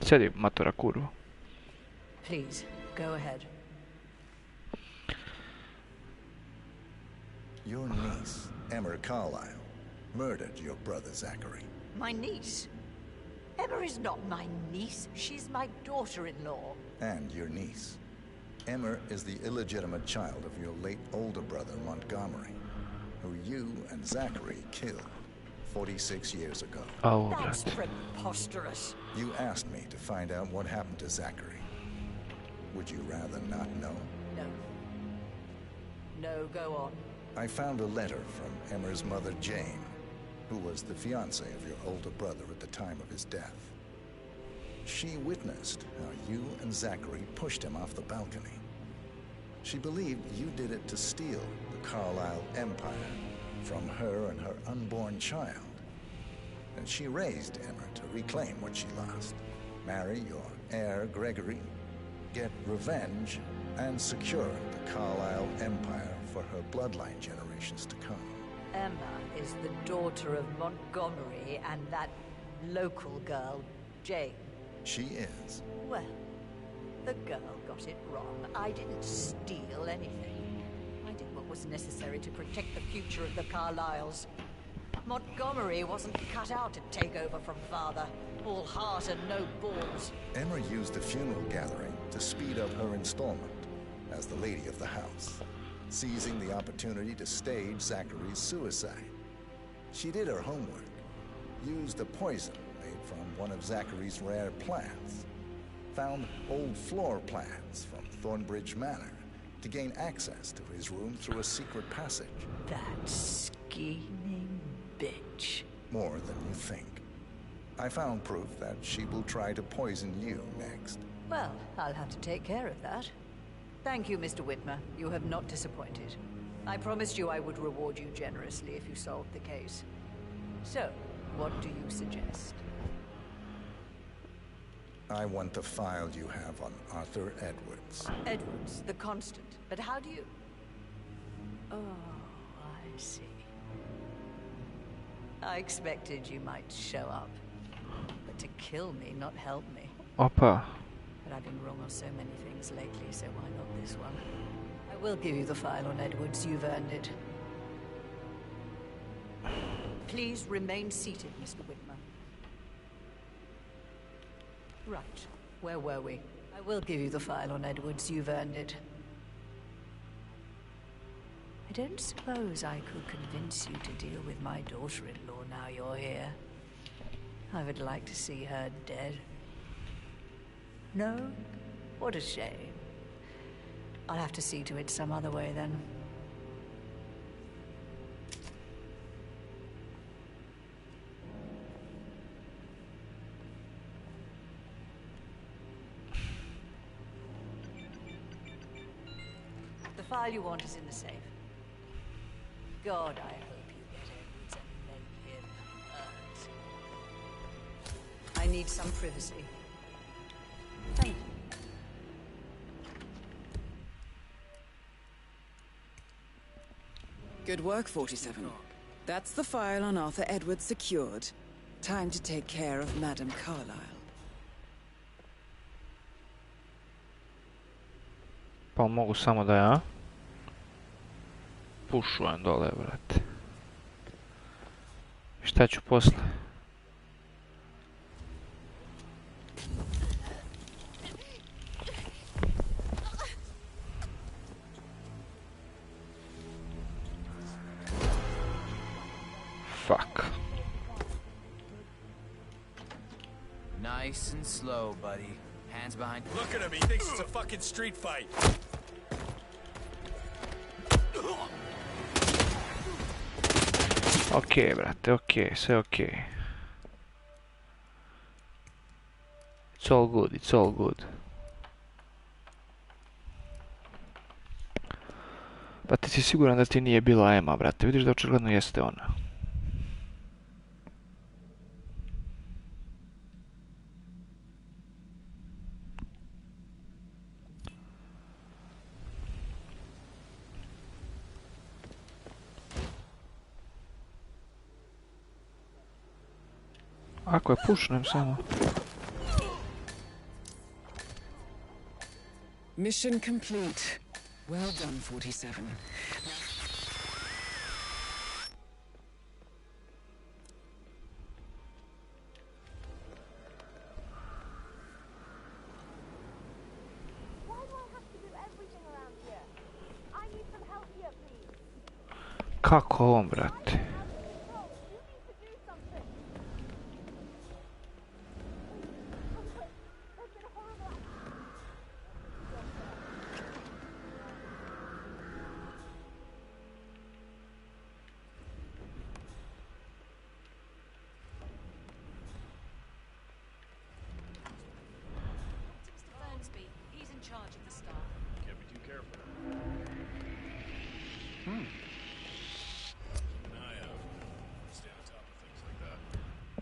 Sedi, matora kurvo. Please, go ahead. Your niece, Emma Carlyle, murdered your brother Zachary. My niece? Emma is not my niece. She's my daughter-in-law. And your niece. Emma is the illegitimate child of your late older brother Montgomery, who you and Zachary killed 46 years ago. Oh, that's preposterous. You asked me to find out what happened to Zachary. Would you rather not know? No. No, go on. I found a letter from Emma's mother, Jane, who was the fiancée of your older brother at the time of his death. She witnessed how you and Zachary pushed him off the balcony. She believed you did it to steal the Carlyle empire from her and her unborn child. And she raised Emma to reclaim what she lost. Marry your heir, Gregory, get revenge, and secure the Carlyle empire for her bloodline generations to come. Emma is the daughter of Montgomery and that local girl, Jane. She is. Well, the girl got it wrong. I didn't steal anything. I did what was necessary to protect the future of the Carlyles. Montgomery wasn't cut out to take over from father. All heart and no balls. Emma used the funeral gathering to speed up her installment as the lady of the house, seizing the opportunity to stage Zachary's suicide. She did her homework, used a poison made from one of Zachary's rare plants, found old floor plans from Thornbridge Manor, to gain access to his room through a secret passage. That scheming bitch. More than you think. I found proof that she will try to poison you next. Well, I'll have to take care of that. Thank you, Mr. Whitmer. You have not disappointed. I promised you I would reward you generously if you solved the case. So, what do you suggest? I want the file you have on Arthur Edwards. Edwards, the Constant. But how do you... Oh, I see. I expected you might show up. But to kill me, not help me. Opa. But I've been wrong on so many things lately, so why not this one? I will give you the file on Edwards. You've earned it. Please remain seated, Mr. Whitmer. Right. Where were we? I will give you the file on Edwards. You've earned it. I don't suppose I could convince you to deal with my daughter-in-law now you're here. I would like to see her dead. No? What a shame. I'll have to see to it some other way then. The file you want is in the safe. God, I hope you get Edwards and make him hurt. I need some privacy. Thank you. Good work, 47. That's the file on Arthur Edwards secured. Time to take care of Madame Carlyle. Pa mogu samo da ja pušujem dole, brate. Šta ću posle? Fuck. Nice and slow, buddy. Hands behind. Look at him, he thinks it's a fucking street fight. Okej, brate, okej, sve okej. It's all good, it's all good. Pa ti si siguran da ti nije bila Emma, brate, vidiš da očigledno jeste ona. Ako je pušnem samo. Mission complete. Well done, 47. Kako on, brate?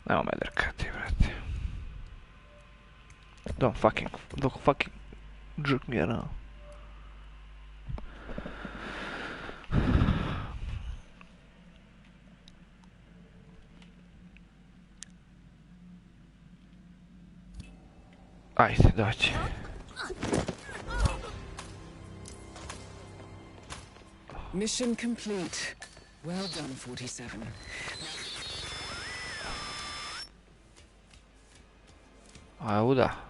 Nemo me drkati, brate. Don't fucking jerk me around. Ajde, doći. Mission complete. Well done, 47. A da.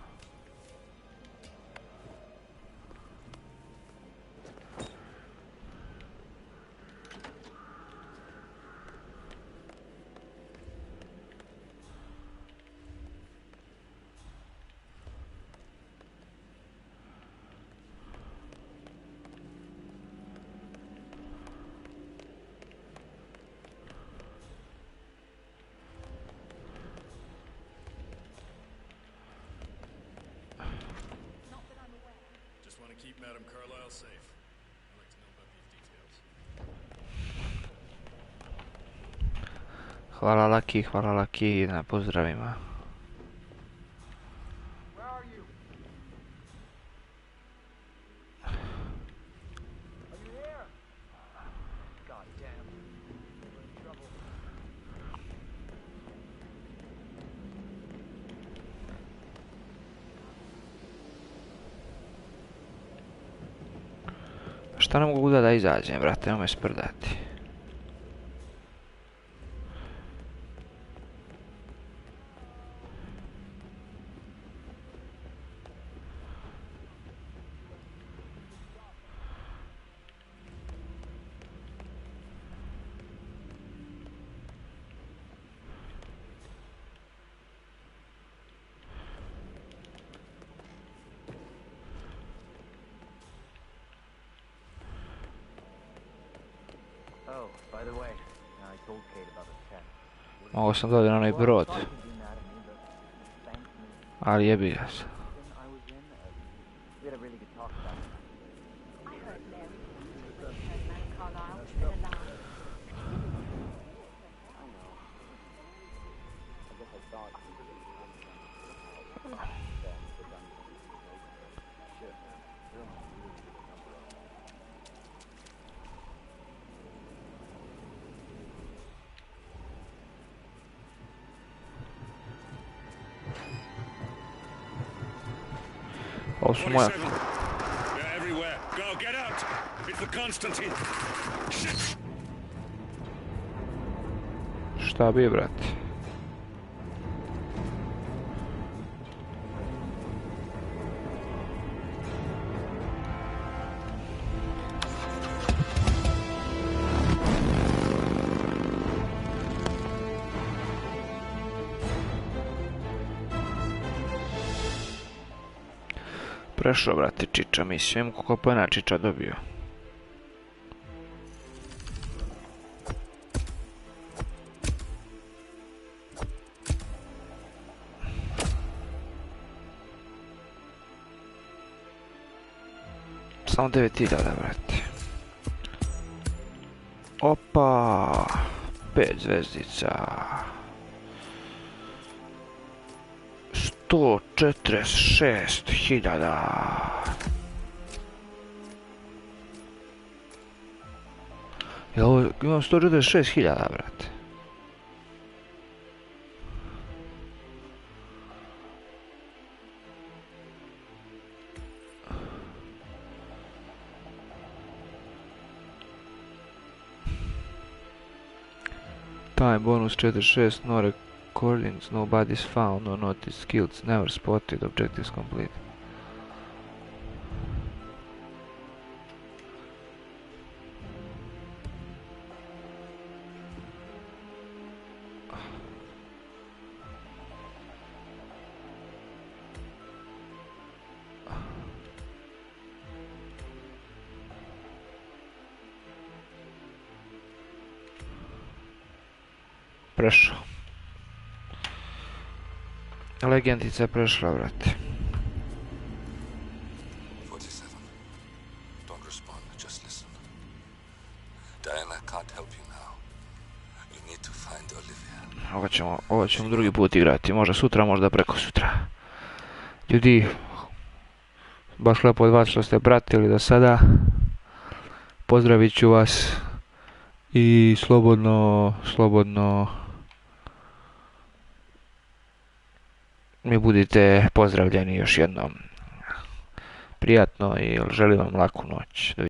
Hvala Laki na pozdravima. Šta ne mogu da izađem, brate, nemoj sprdati. Mogao sam doći na onaj brod. Ali jebi ga se. Ovo su moja... Šta bi, brate? Prešao, brate, Čiča misiju. Imam koliko pojena Čiča dobio. Samo 9000, brate. Opa! 5 zvezdica. 146.000. Imam 146.000, brate. Time bonus 46, no recordings, nobody's found, no notice, skills, never spotted, objectives complete. Prešao. Legendica je prešla, brate. 47. Don't respond, just listen. Diana can't help you now. You need to find Olivia. Ovo ćemo drugi put igrati. Možda sutra, možda preko sutra. Ljudi, baš lepo od vas što ste pratili do sada. Pozdravit ću vas. I slobodno mi budite pozdravljeni još jednom. Prijatno i želim vam laku noć.